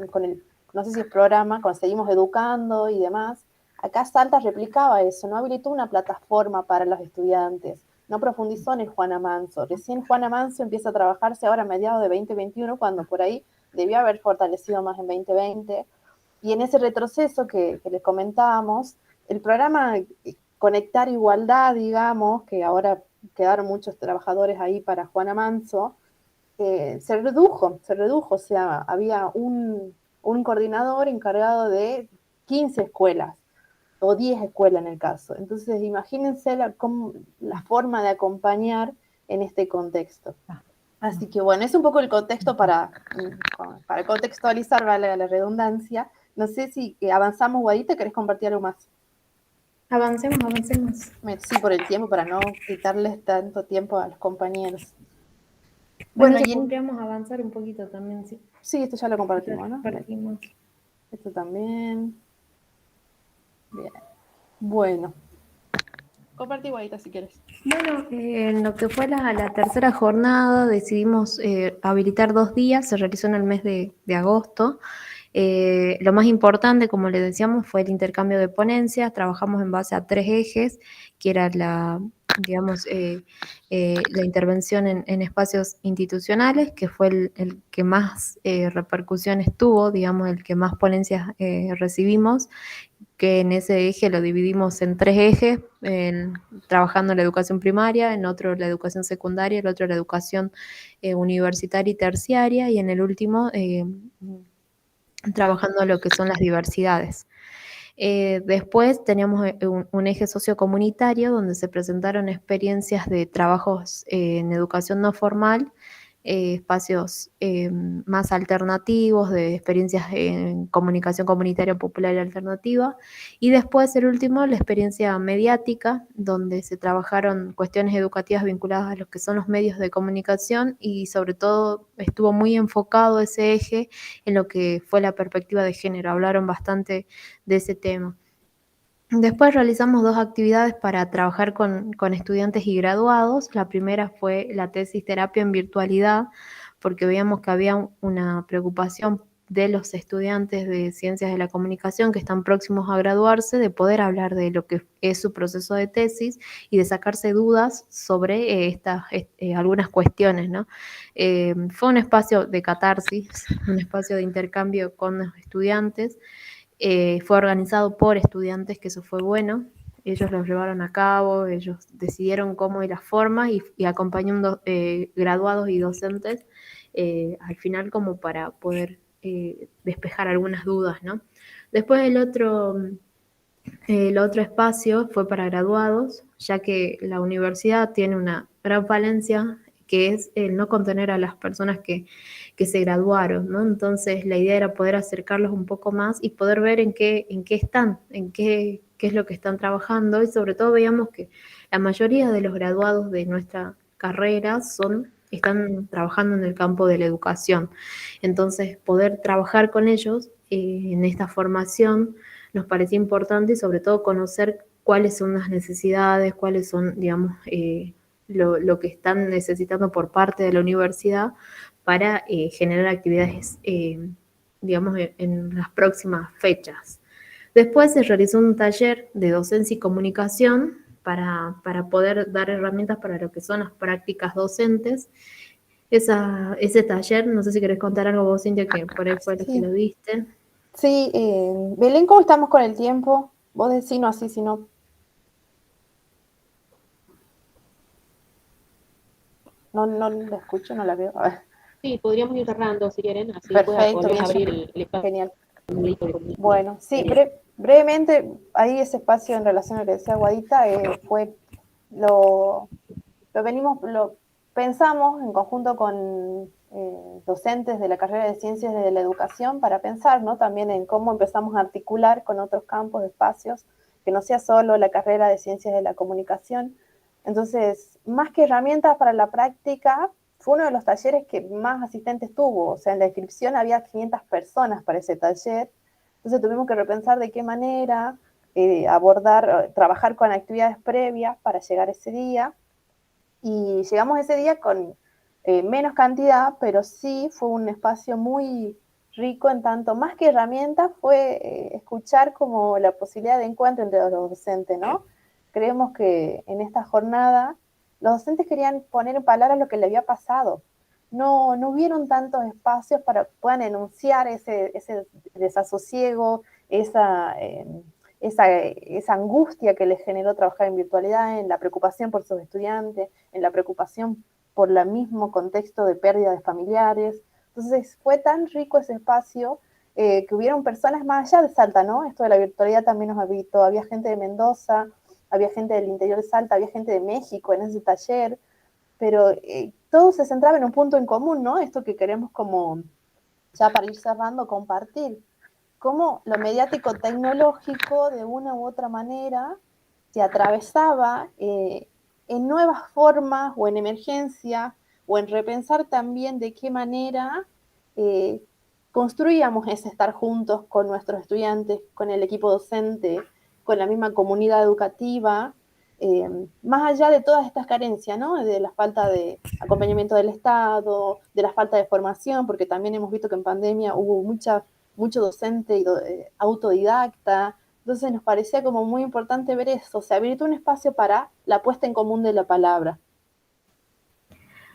no sé si es programa, con Seguimos Educando y demás, acá Salta replicaba eso, no habilitó una plataforma para los estudiantes, no profundizó en el Juana Manso. Recién Juana Manso empieza a trabajarse ahora a mediados de 2021, cuando por ahí debió haber fortalecido más en 2020. Y en ese retroceso que les comentábamos, el programa Conectar Igualdad, digamos, que ahora quedaron muchos trabajadores ahí para Juana Manso, se redujo, o sea, había un coordinador encargado de 15 escuelas, o 10 escuelas en el caso. Entonces, imagínense la forma de acompañar en este contexto. Así que bueno, es un poco el contexto para contextualizar, vale la redundancia. No sé si avanzamos, Guadita, ¿querés compartir algo más?
Avancemos.
Sí, por el tiempo, para no quitarles tanto tiempo a los compañeros.
Bueno, y podríamos avanzar un poquito también, sí.
Sí, esto ya lo compartimos, ¿no?
Compartimos.
Esto también. Bien. Bueno. Compartí, Guadita, si quieres.
Bueno, en lo que fue la tercera jornada decidimos habilitar 2 días, se realizó en el mes de agosto. Lo más importante, como les decíamos, fue el intercambio de ponencias. Trabajamos en base a 3 ejes, que era la intervención en espacios institucionales, que fue el que más repercusiones tuvo, digamos, el que más ponencias recibimos, que en ese eje lo dividimos en 3 ejes, trabajando en la educación primaria, en otro la educación secundaria, el otro la educación universitaria y terciaria, y en el último trabajando lo que son las diversidades. Después teníamos un eje sociocomunitario donde se presentaron experiencias de trabajos en educación no formal, espacios más alternativos, de experiencias en comunicación comunitaria popular y alternativa. Y después, el último, la experiencia mediática, donde se trabajaron cuestiones educativas vinculadas a lo que son los medios de comunicación, y sobre todo estuvo muy enfocado ese eje en lo que fue la perspectiva de género. Hablaron bastante de ese tema. Después realizamos 2 actividades para trabajar con estudiantes y graduados. La primera fue la tesis terapia en virtualidad, porque veíamos que había una preocupación de los estudiantes de Ciencias de la Comunicación que están próximos a graduarse, de poder hablar de lo que es su proceso de tesis y de sacarse dudas sobre algunas cuestiones, ¿no? Fue un espacio de catarsis, un espacio de intercambio con los estudiantes. Fue organizado por estudiantes, que eso fue bueno. Ellos lo llevaron a cabo, ellos decidieron cómo y las formas, y acompañando graduados y docentes al final, como para poder despejar algunas dudas, ¿no? Después el otro espacio fue para graduados, ya que la universidad tiene una gran falencia, que es el no contener a las personas que se graduaron, ¿no? Entonces la idea era poder acercarlos un poco más y poder ver en qué están, qué es lo que están trabajando, y sobre todo veíamos que la mayoría de los graduados de nuestra carrera están trabajando en el campo de la educación. Entonces, poder trabajar con ellos en esta formación nos parecía importante, y sobre todo conocer cuáles son las necesidades, cuáles son, digamos, lo que están necesitando por parte de la universidad para generar actividades, digamos, en las próximas fechas. Después se realizó un taller de docencia y comunicación para poder dar herramientas para lo que son las prácticas docentes. Ese taller, no sé si querés contar algo vos, Cintia, que por ahí fue lo que lo diste.
Sí, Belén, ¿cómo estamos con el tiempo? Vos decinos así, si no... No la escucho, no la veo. A ver.
Sí, podríamos ir cerrando si quieren, así
Perfecto,
podemos
bien,
abrir el espacio.
Genial. Bueno, sí, brevemente, ahí ese espacio en relación a lo que decía Guadita, fue lo pensamos en conjunto con docentes de la carrera de Ciencias de la Educación para pensar, ¿no?, también en cómo empezamos a articular con otros campos, espacios, que no sea solo la carrera de Ciencias de la Comunicación. Entonces, más que herramientas para la práctica, fue uno de los talleres que más asistentes tuvo. O sea, en la inscripción había 500 personas para ese taller. Entonces tuvimos que repensar de qué manera trabajar con actividades previas para llegar ese día. Y llegamos ese día con menos cantidad, pero sí fue un espacio muy rico, en tanto más que herramientas fue escuchar como la posibilidad de encuentro entre los docentes, ¿no? Creemos que en esta jornada los docentes querían poner en palabras lo que le había pasado. No hubieron tantos espacios para que puedan enunciar ese desasosiego, esa angustia que les generó trabajar en virtualidad, en la preocupación por sus estudiantes, en la preocupación por el mismo contexto de pérdida de familiares. Entonces fue tan rico ese espacio que hubieron personas más allá de Salta, ¿no? Esto de la virtualidad también nos habitó. Había gente de Mendoza, había gente del interior de Salta, había gente de México en ese taller, pero todo se centraba en un punto en común, ¿no? Esto que queremos, como ya para ir cerrando, compartir. Cómo lo mediático tecnológico, de una u otra manera, se atravesaba en nuevas formas, o en emergencia, o en repensar también de qué manera construíamos ese estar juntos con nuestros estudiantes, con el equipo docente, con la misma comunidad educativa, más allá de todas estas carencias, ¿no? De la falta de acompañamiento del Estado, de la falta de formación, porque también hemos visto que en pandemia hubo mucho docente autodidacta. Entonces nos parecía como muy importante ver eso, se habilitó un espacio para la puesta en común de la palabra.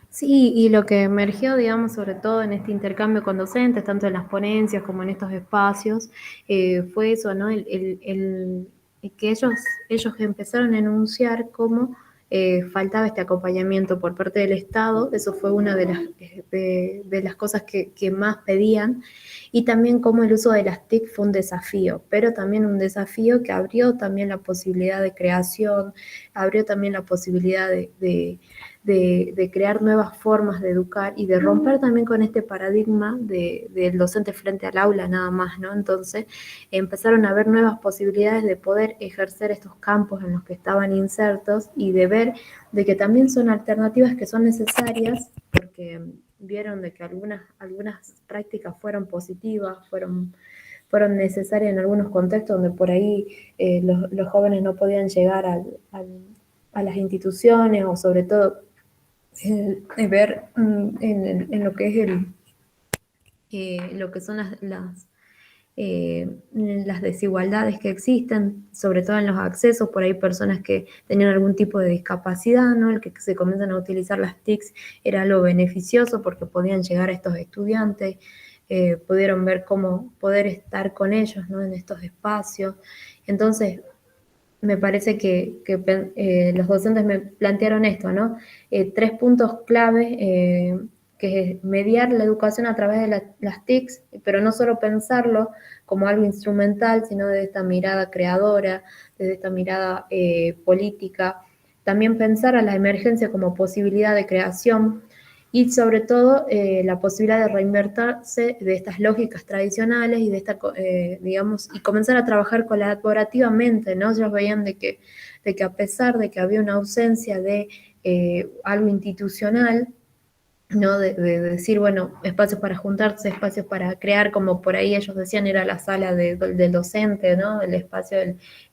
Sí, y lo que emergió, digamos, sobre todo en este intercambio con docentes, tanto en las ponencias como en estos espacios, fue eso, ¿no? Que ellos empezaron a enunciar cómo faltaba este acompañamiento por parte del Estado. Eso fue una de las cosas que más pedían, y también cómo el uso de las TIC fue un desafío, pero también un desafío que abrió también la posibilidad de creación, abrió también la posibilidad de crear nuevas formas de educar y de romper también con este paradigma del docente frente al aula nada más, ¿no? Entonces empezaron a haber nuevas posibilidades de poder ejercer estos campos en los que estaban insertos, y de ver de que también son alternativas que son necesarias, porque vieron de que algunas prácticas fueron positivas, fueron necesarias en algunos contextos donde por ahí los jóvenes no podían llegar a las instituciones, o sobre todo ver en lo que es lo que son las desigualdades que existen, sobre todo en los accesos. Por ahí personas que tenían algún tipo de discapacidad, ¿no? El que se comienzan a utilizar las TICs era algo beneficioso porque podían llegar a estos estudiantes, pudieron ver cómo poder estar con ellos, ¿no? En estos espacios. Entonces, me parece que los docentes me plantearon esto, ¿no? 3 puntos clave, que es mediar la educación a través de las TICs, pero no solo pensarlo como algo instrumental, sino desde esta mirada creadora, desde esta mirada política. También pensar a la emergencia como posibilidad de creación y sobre todo la posibilidad de reinvertirse de estas lógicas tradicionales y de esta, digamos, y comenzar a trabajar colaborativamente, ¿no? Ellos veían de que a pesar de que había una ausencia de algo institucional, ¿no? De decir, bueno, espacios para juntarse, espacios para crear, como por ahí ellos decían, era la sala del docente, ¿no? El espacio,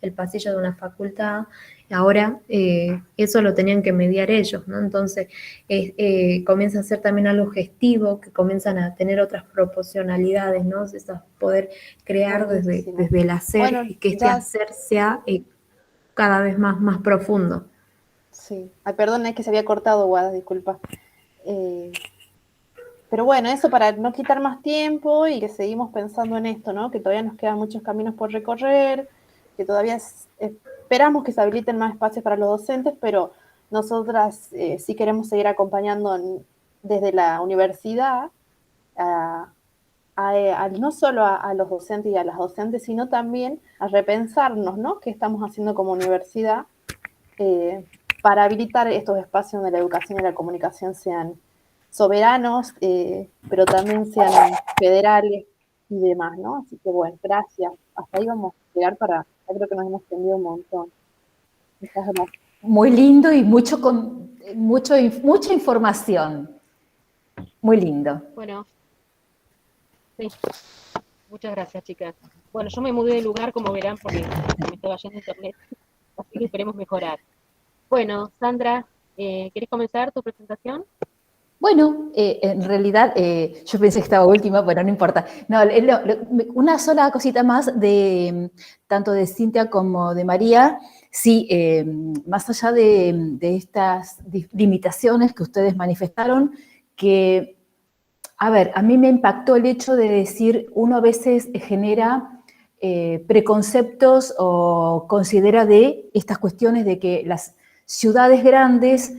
el pasillo de una facultad. Ahora eso lo tenían que mediar ellos, ¿no? Entonces comienza a ser también algo gestivo, que comienzan a tener otras proporcionalidades, ¿no? Poder crear desde el hacer,
Bueno,
y que este hacer sea cada vez más profundo.
Sí. Ay, perdón, es que se había cortado, Guada, disculpa. Pero bueno, eso para no quitar más tiempo y que seguimos pensando en esto, ¿no? Que todavía nos quedan muchos caminos por recorrer, que todavía esperamos que se habiliten más espacios para los docentes, pero nosotras sí queremos seguir acompañando desde la universidad no solo a los docentes y a las docentes, sino también a repensarnos, ¿no? ¿Qué estamos haciendo como universidad para habilitar estos espacios donde la educación y la comunicación sean soberanos, pero también sean federales y demás, ¿no? Así que bueno, gracias. Hasta ahí vamos a llegar ya creo que nos hemos extendido un montón. Muchas gracias.
Muy lindo y mucha información. Muy lindo.
Bueno, sí. Muchas gracias, chicas. Bueno, yo me mudé de lugar, como verán, porque me estaba yendo internet, así que esperemos mejorar. Bueno, Sandra, ¿querés comenzar tu presentación?
Bueno, en realidad yo pensé que estaba última, pero no importa. No, una sola cosita más tanto de Cintia como de María. Sí, más allá de estas limitaciones que ustedes manifestaron, que, a ver, a mí me impactó el hecho de decir, uno a veces genera preconceptos o considera de estas cuestiones de que las ciudades grandes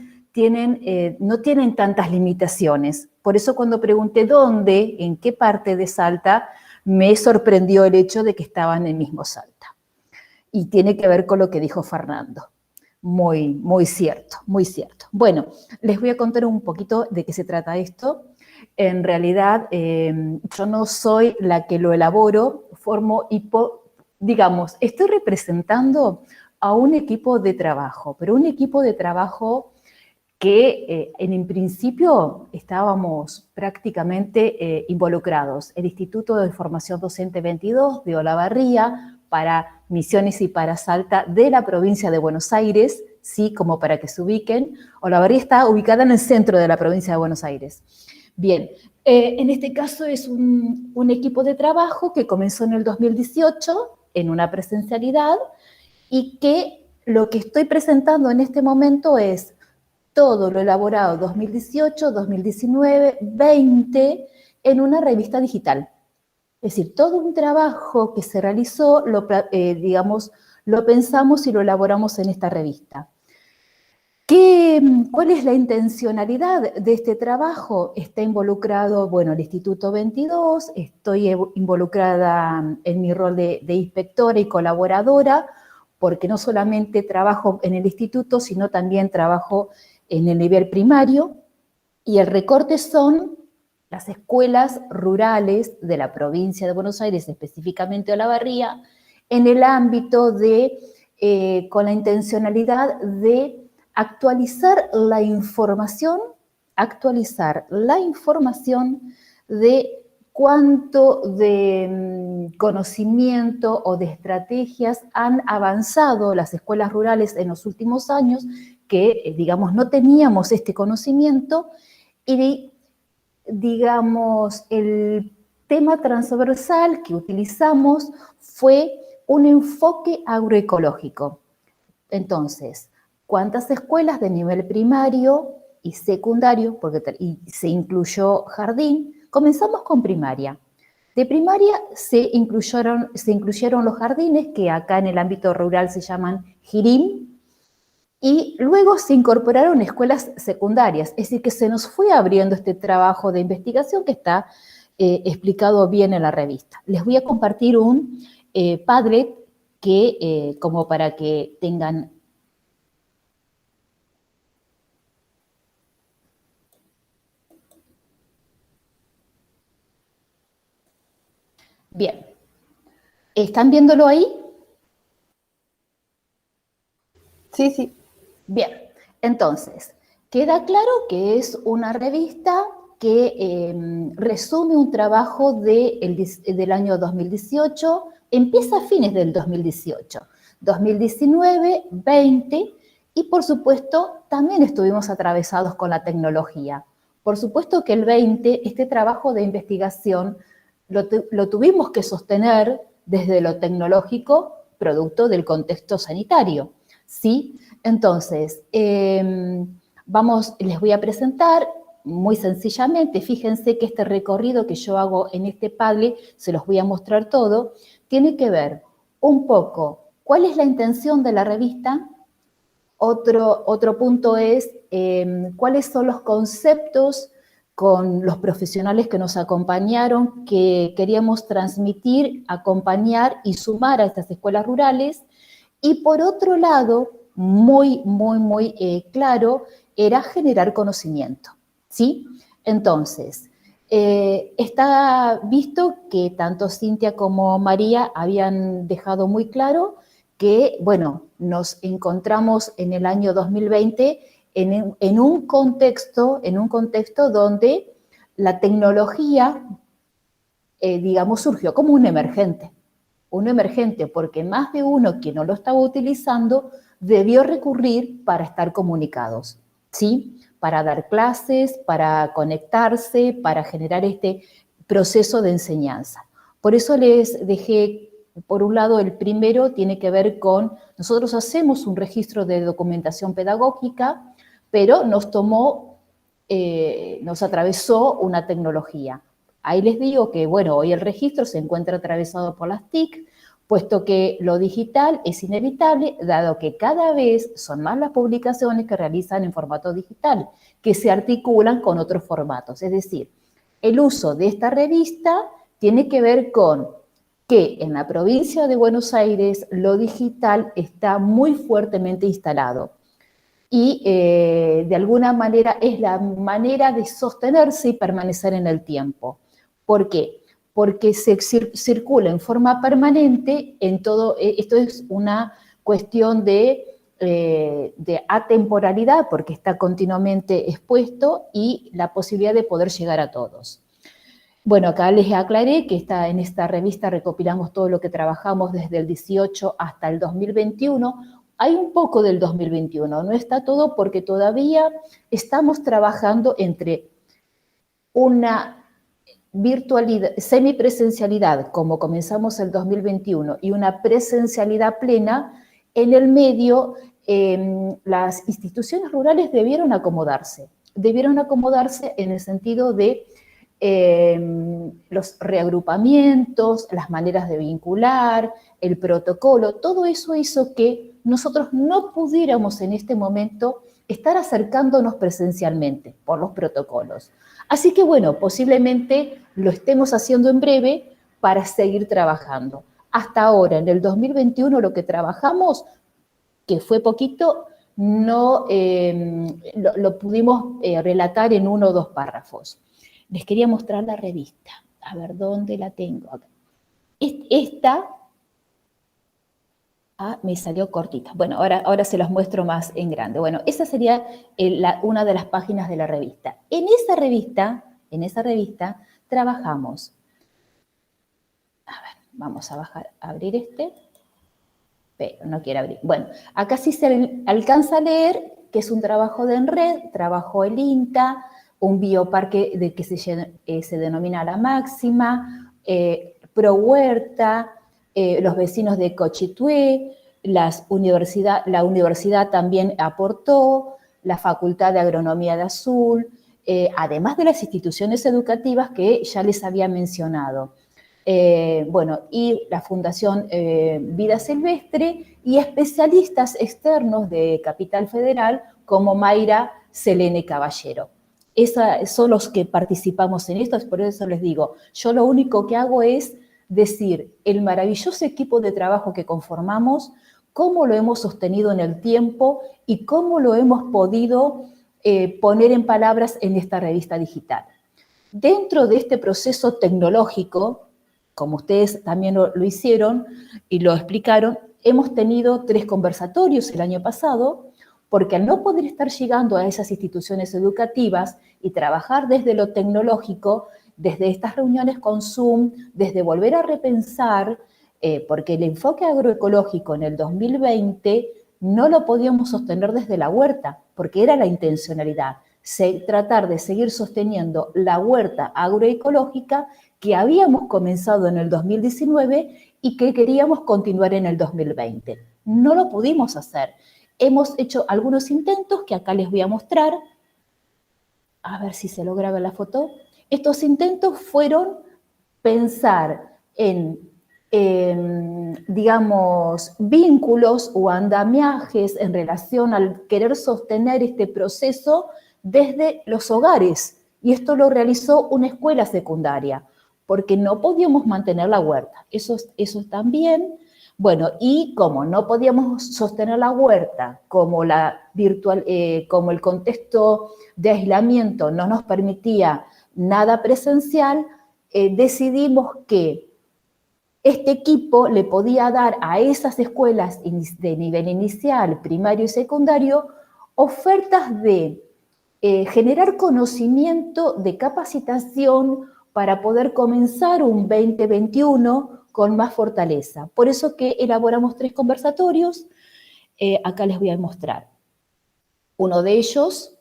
no tienen tantas limitaciones. Por eso cuando pregunté dónde, en qué parte de Salta, me sorprendió el hecho de que estaban en el mismo Salta. Y tiene que ver con lo que dijo Fernando. Muy, muy cierto, muy cierto. Bueno, les voy a contar un poquito de qué se trata esto. En realidad, yo no soy la que lo elaboro, digamos, estoy representando a un equipo de trabajo, pero un equipo de trabajo que en principio estábamos prácticamente involucrados. El Instituto de Formación Docente 22 de Olavarría, para Misiones y para Salta de la provincia de Buenos Aires, sí, como para que se ubiquen. Olavarría está ubicada en el centro de la provincia de Buenos Aires. Bien, en este caso es un equipo de trabajo que comenzó en el 2018 en una presencialidad y que lo que estoy presentando en este momento es todo lo elaborado 2018, 2019, 20 en una revista digital. Es decir, todo un trabajo que se realizó, lo pensamos y lo elaboramos en esta revista. ¿Cuál es la intencionalidad de este trabajo? Está involucrado, bueno, el Instituto 22, estoy involucrada en mi rol de inspectora y colaboradora, porque no solamente trabajo en el instituto, sino también trabajo en el nivel primario, y el recorte son las escuelas rurales de la provincia de Buenos Aires, específicamente Olavarría, en el ámbito con la intencionalidad de actualizar la información de cuánto de conocimiento o de estrategias han avanzado las escuelas rurales en los últimos años, que, digamos, no teníamos este conocimiento y, digamos, el tema transversal que utilizamos fue un enfoque agroecológico. Entonces, ¿cuántas escuelas de nivel primario y secundario, y se incluyó jardín? Comenzamos con primaria. De primaria se incluyeron los jardines, que acá en el ámbito rural se llaman jirim, y luego se incorporaron escuelas secundarias, es decir, que se nos fue abriendo este trabajo de investigación que está explicado bien en la revista. Les voy a compartir un Padlet que, como para que tengan... Bien. ¿Están viéndolo ahí?
Sí, sí.
Bien. Entonces, queda claro que es una revista que resume un trabajo del año 2018, empieza a fines del 2018, 2019, 20, y por supuesto también estuvimos atravesados con la tecnología. Por supuesto que el 20, este trabajo de investigación, lo tuvimos que sostener desde lo tecnológico, producto del contexto sanitario, ¿sí? Entonces, les voy a presentar muy sencillamente. Fíjense que este recorrido que yo hago en este Padlet, se los voy a mostrar todo, tiene que ver un poco cuál es la intención de la revista. Otro punto es cuáles son los conceptos con los profesionales que nos acompañaron, que queríamos transmitir, acompañar y sumar a estas escuelas rurales. Y por otro lado, muy claro, era generar conocimiento, ¿sí? Entonces, está visto que tanto Cintia como María habían dejado muy claro que, bueno, nos encontramos en el año 2020 en un contexto donde la tecnología, digamos, surgió como un emergente porque más de uno que no lo estaba utilizando debió recurrir para estar comunicados, ¿sí? Para dar clases, para conectarse, para generar este proceso de enseñanza. Por eso les dejé, por un lado, el primero tiene que ver con, nosotros hacemos un registro de documentación pedagógica, pero nos atravesó una tecnología. Ahí les digo que, bueno, hoy el registro se encuentra atravesado por las TIC, puesto que lo digital es inevitable, dado que cada vez son más las publicaciones que realizan en formato digital, que se articulan con otros formatos. Es decir, el uso de esta revista tiene que ver con que en la provincia de Buenos Aires lo digital está muy fuertemente instalado. Y de alguna manera es la manera de sostenerse y permanecer en el tiempo. ¿Por qué? Porque se circula en forma permanente en todo, esto es una cuestión de atemporalidad, porque está continuamente expuesto, y la posibilidad de poder llegar a todos. Bueno, acá les aclaré que en esta revista recopilamos todo lo que trabajamos desde el 18 hasta el 2021. Hay un poco del 2021, no está todo porque todavía estamos trabajando entre una virtualidad, semipresencialidad, como comenzamos el 2021, y una presencialidad plena. En el medio, las instituciones rurales debieron acomodarse en el sentido de los reagrupamientos, las maneras de vincular, el protocolo, todo eso hizo que nosotros no pudiéramos en este momento estar acercándonos presencialmente por los protocolos. Así que bueno, posiblemente lo estemos haciendo en breve para seguir trabajando. Hasta ahora, en el 2021, lo que trabajamos, que fue poquito, no lo pudimos relatar en 1 o 2 párrafos. Les quería mostrar la revista. A ver, ¿dónde la tengo? Esta... me salió cortita. Bueno, ahora se los muestro más en grande. Bueno, esa sería una de las páginas de la revista. En esa revista trabajamos. A ver, vamos a abrir este. Pero no quiere abrir. Bueno, acá sí se alcanza a leer que es un trabajo de ENRED, trabajó el INTA, un bioparque que se denomina La Máxima, Pro Huerta, los vecinos de Cochitué, la universidad también aportó, la Facultad de Agronomía de Azul, además de las instituciones educativas que ya les había mencionado. Bueno, y la Fundación Vida Silvestre y especialistas externos de Capital Federal como Mayra Selene Caballero. Son los que participamos en esto, por eso les digo, yo lo único que hago es decir el maravilloso equipo de trabajo que conformamos, cómo lo hemos sostenido en el tiempo y cómo lo hemos podido poner en palabras en esta revista digital. Dentro de este proceso tecnológico, como ustedes también lo hicieron y lo explicaron, hemos tenido 3 conversatorios el año pasado, porque al no poder estar llegando a esas instituciones educativas y trabajar desde lo tecnológico, desde estas reuniones con Zoom, desde volver a repensar, porque el enfoque agroecológico en el 2020 no lo podíamos sostener desde la huerta, porque era la intencionalidad, tratar de seguir sosteniendo la huerta agroecológica que habíamos comenzado en el 2019 y que queríamos continuar en el 2020. No lo pudimos hacer. Hemos hecho algunos intentos que acá les voy a mostrar. A ver si se logra ver la foto. Estos intentos fueron pensar en digamos, vínculos o andamiajes en relación al querer sostener este proceso desde los hogares. Y esto lo realizó una escuela secundaria, porque no podíamos mantener la huerta. Eso también. Bueno, y como no podíamos sostener la huerta, como como el contexto de aislamiento no nos permitía nada presencial, decidimos que este equipo le podía dar a esas escuelas de nivel inicial, primario y secundario, ofertas de generar conocimiento, de capacitación para poder comenzar un 2021 con más fortaleza. Por eso que elaboramos 3 conversatorios, acá les voy a mostrar. Uno de ellos,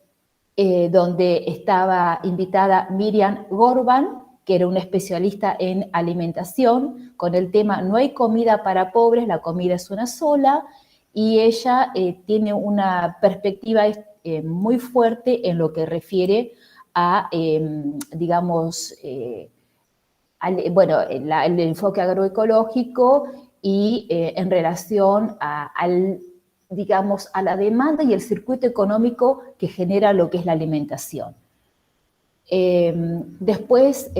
donde estaba invitada Miriam Gorban, que era una especialista en alimentación, con el tema No hay comida para pobres, la comida es una sola, y ella tiene una perspectiva muy fuerte en lo que refiere a, digamos, el enfoque agroecológico y en relación digamos, a la demanda y el circuito económico que genera lo que es la alimentación. Después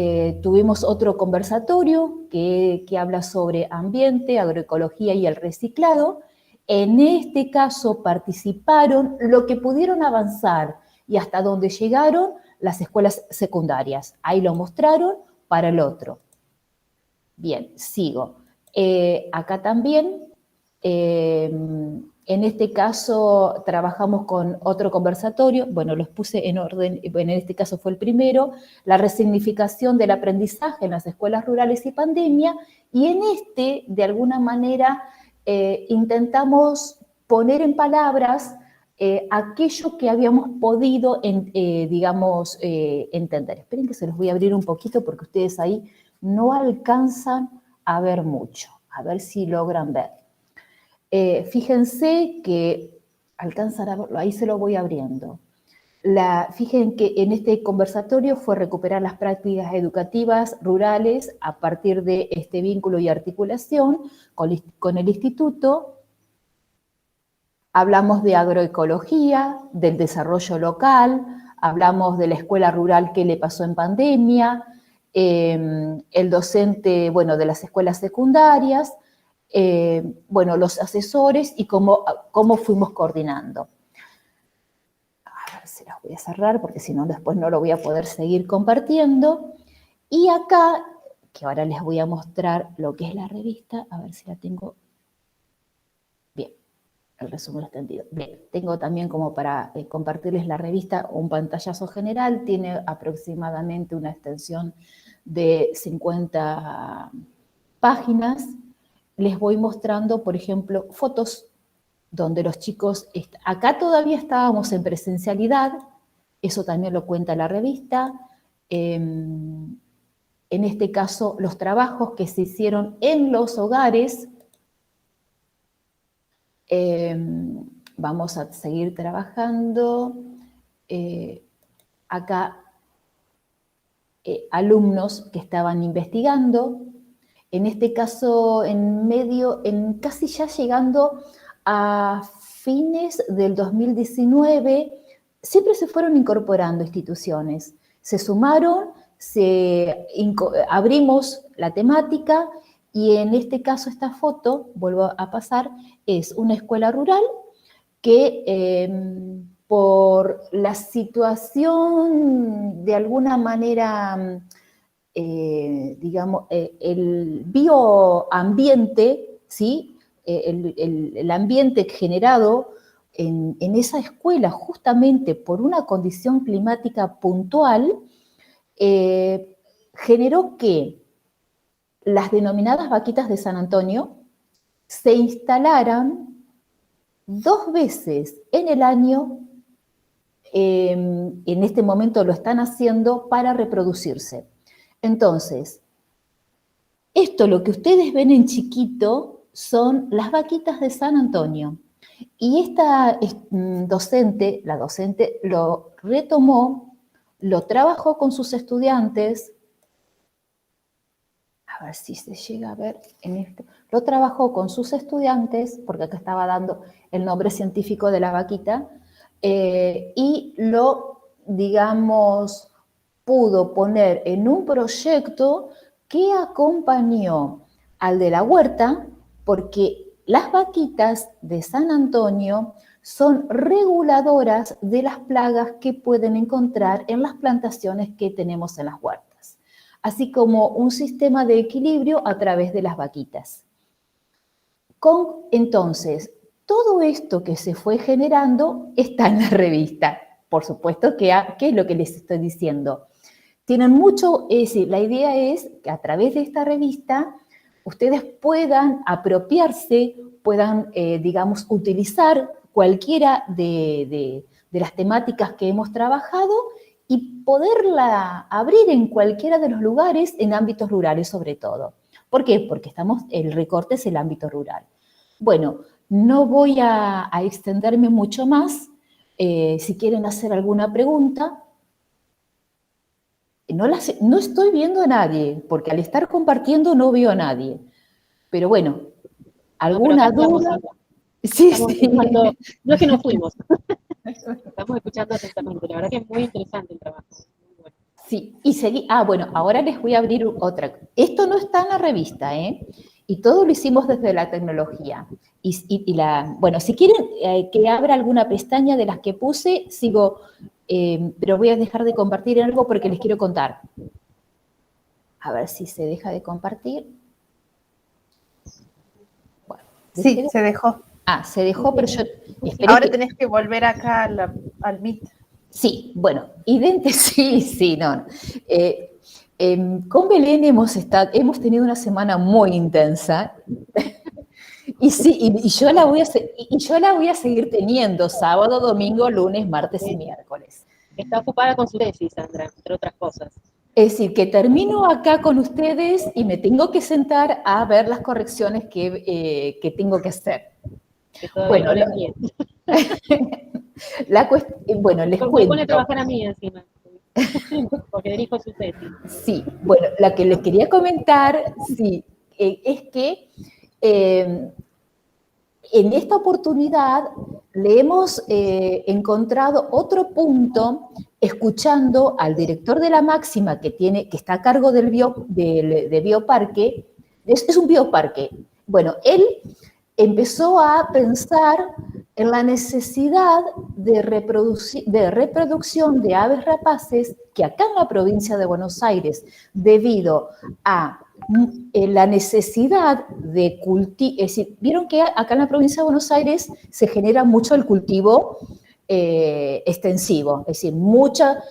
tuvimos otro conversatorio que habla sobre ambiente, agroecología y el reciclado. En este caso participaron lo que pudieron avanzar y hasta donde llegaron las escuelas secundarias. Ahí lo mostraron para el otro. Bien, sigo. Acá también, en este caso trabajamos con otro conversatorio, bueno, los puse en orden, bueno, en este caso fue el primero, la resignificación del aprendizaje en las escuelas rurales y pandemia, y en este, de alguna manera, intentamos poner en palabras aquello que habíamos podido, digamos, entender. Esperen que se los voy a abrir un poquito porque ustedes ahí no alcanzan a ver mucho. A ver si logran ver. Fíjense que alcanzan a verlo, ahí se lo voy abriendo. Fíjense que en este conversatorio fue recuperar las prácticas educativas rurales a partir de este vínculo y articulación con el instituto. Hablamos de agroecología, del desarrollo local, hablamos de la escuela rural que le pasó en pandemia, el docente, bueno, de las escuelas secundarias, bueno, los asesores y cómo fuimos coordinando. A ver si las voy a cerrar porque si no después no lo voy a poder seguir compartiendo. Y acá, que ahora les voy a mostrar lo que es la revista, a ver si la tengo. Bien, el resumen extendido. Bien, tengo también como para compartirles la revista un pantallazo general, tiene aproximadamente una extensión de 50 páginas. Les voy mostrando, por ejemplo, fotos donde los chicos, acá todavía estábamos en presencialidad, eso también lo cuenta la revista. En este caso, los trabajos que se hicieron en los hogares. Vamos a seguir trabajando. Acá, alumnos que estaban investigando, en este caso, casi ya llegando a fines del 2019, siempre se fueron incorporando instituciones. Se sumaron, abrimos la temática y en este caso esta foto, vuelvo a pasar, es una escuela rural que por la situación de alguna manera, digamos, el bioambiente, ¿sí? El ambiente generado en esa escuela justamente por una condición climática puntual, generó que las denominadas vaquitas de San Antonio se instalaran 2 veces en el año, en este momento lo están haciendo para reproducirse. Entonces, esto lo que ustedes ven en chiquito son las vaquitas de San Antonio. Y esta docente, la docente lo retomó, lo trabajó con sus estudiantes, a ver si se llega a ver en esto, lo trabajó con sus estudiantes, porque acá estaba dando el nombre científico de la vaquita, y lo, digamos, pudo poner en un proyecto que acompañó al de la huerta, porque las vaquitas de San Antonio son reguladoras de las plagas que pueden encontrar en las plantaciones que tenemos en las huertas, así como un sistema de equilibrio a través de las vaquitas. Entonces, todo esto que se fue generando está en la revista. Por supuesto que es lo que les estoy diciendo. Tienen mucho, es decir, la idea es que a través de esta revista ustedes puedan apropiarse, puedan, digamos, utilizar cualquiera de las temáticas que hemos trabajado y poderla abrir en cualquiera de los lugares, en ámbitos rurales sobre todo. ¿Por qué? Porque el recorte es el ámbito rural. Bueno, no voy a extenderme mucho más. Si quieren hacer alguna pregunta. No estoy viendo a nadie, porque al estar compartiendo no veo a nadie. Pero bueno, ¿alguna duda? Sí, sí.
No es que nos fuimos. Estamos escuchando atentamente. La verdad que es muy interesante el trabajo. Muy bueno.
Sí, y seguí. Bueno, ahora les voy a abrir otra. Esto no está en la revista, ¿eh? Y todo lo hicimos desde la tecnología. Bueno, si quieren que abra alguna pestaña de las que puse, sigo, pero voy a dejar de compartir algo porque les quiero contar. A ver si se deja de compartir. Bueno,
sí, se dejó.
Se dejó, pero yo...
Ahora tenés que volver acá al Meet.
Sí, bueno, sí, no. Con Belén hemos tenido una semana muy intensa y sí, y yo la voy a seguir teniendo sábado, domingo, lunes, martes y miércoles.
Está ocupada con su tesis, Sandra, entre otras cosas.
Es decir, que termino acá con ustedes y me tengo que sentar a ver las correcciones que tengo que hacer.
Que todavía no bien.
Bueno, les cuento.
Me pone a trabajar a mí encima, porque dirijo su tesis.
Sí, bueno, la que les quería comentar, sí, es que en esta oportunidad le hemos encontrado otro punto, escuchando al director de la Máxima, que está a cargo del bioparque. Es un bioparque. Bueno, él empezó a pensar en la necesidad de reproducción de aves rapaces que acá en la provincia de Buenos Aires, debido a la necesidad de cultivo, es decir, vieron que acá en la provincia de Buenos Aires se genera mucho el cultivo extensivo, es decir,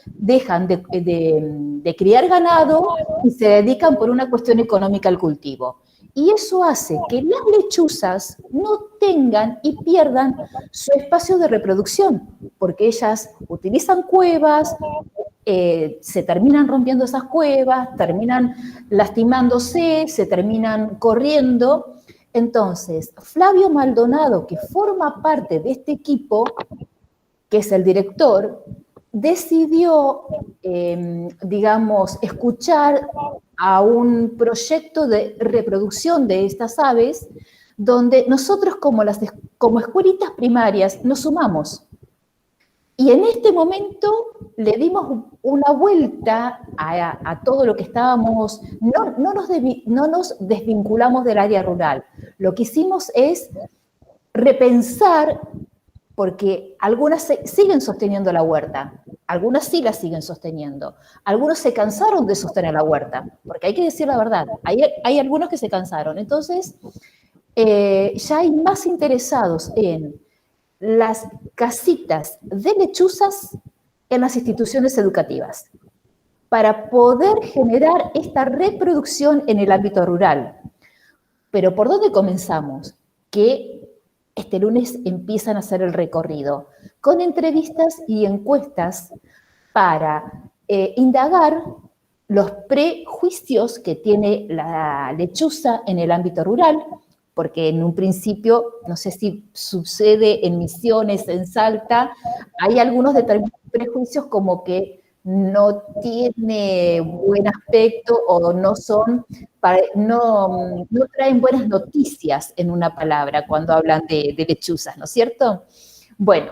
dejan de criar ganado y se dedican por una cuestión económica al cultivo. y eso hace que las lechuzas no tengan y pierdan su espacio de reproducción, porque ellas utilizan cuevas, se terminan rompiendo esas cuevas, terminan lastimándose, se terminan corriendo. Entonces, Flavio Maldonado, que forma parte de este equipo, que es el director, decidió, digamos, escuchar a un proyecto de reproducción de estas aves, donde nosotros como escuelitas primarias nos sumamos. Y en este momento le dimos una vuelta a todo lo que estábamos, no nos desvinculamos del área rural. Lo que hicimos es repensar, porque algunas siguen sosteniendo la huerta, algunas sí la siguen sosteniendo, algunos se cansaron de sostener la huerta, porque hay que decir la verdad, hay algunos que se cansaron. Entonces, ya hay más interesados en las casitas de lechuzas en las instituciones educativas, para poder generar esta reproducción en el ámbito rural. Pero ¿por dónde comenzamos? Que este lunes empiezan a hacer el recorrido, con entrevistas y encuestas para indagar los prejuicios que tiene la lechuza en el ámbito rural, porque en un principio, no sé si sucede en Misiones, en Salta, hay algunos prejuicios como que no tiene buen aspecto o no traen buenas noticias, en una palabra, cuando hablan de lechuzas, ¿no es cierto? Bueno,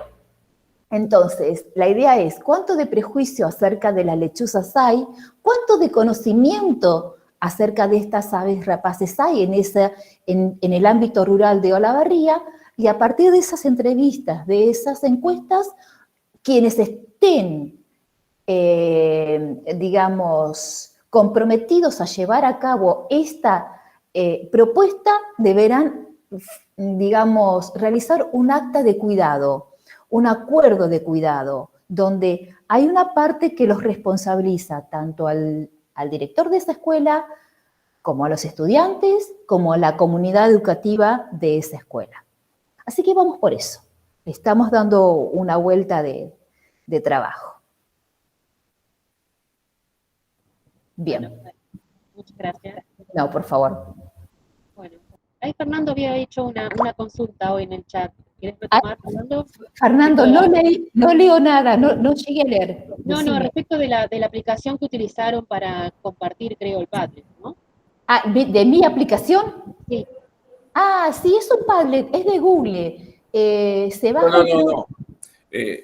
entonces, la idea es, ¿cuánto de prejuicio acerca de las lechuzas hay? ¿Cuánto de conocimiento acerca de estas aves rapaces hay en el ámbito rural de Olavarría? Y a partir de esas entrevistas, de esas encuestas, quienes estén, digamos, comprometidos a llevar a cabo esta propuesta, deberán, digamos, realizar un acta de cuidado, un acuerdo de cuidado, donde hay una parte que los responsabiliza tanto al director de esa escuela, como a los estudiantes, como a la comunidad educativa de esa escuela. Así que vamos por eso. Estamos dando una vuelta de trabajo. Bien.
Bueno, muchas gracias.
No, por favor.
Bueno, ahí Fernando había hecho una consulta hoy en el chat. ¿Quieres retomar, Fernando?
Fernando, no leo nada, no llegué a leer.
No,
Decime.
respecto de la aplicación que utilizaron para compartir, creo, el Padlet, ¿no?
Ah, ¿de mi aplicación?
Sí.
Ah, sí, es un Padlet, es de Google. Se baja.
No.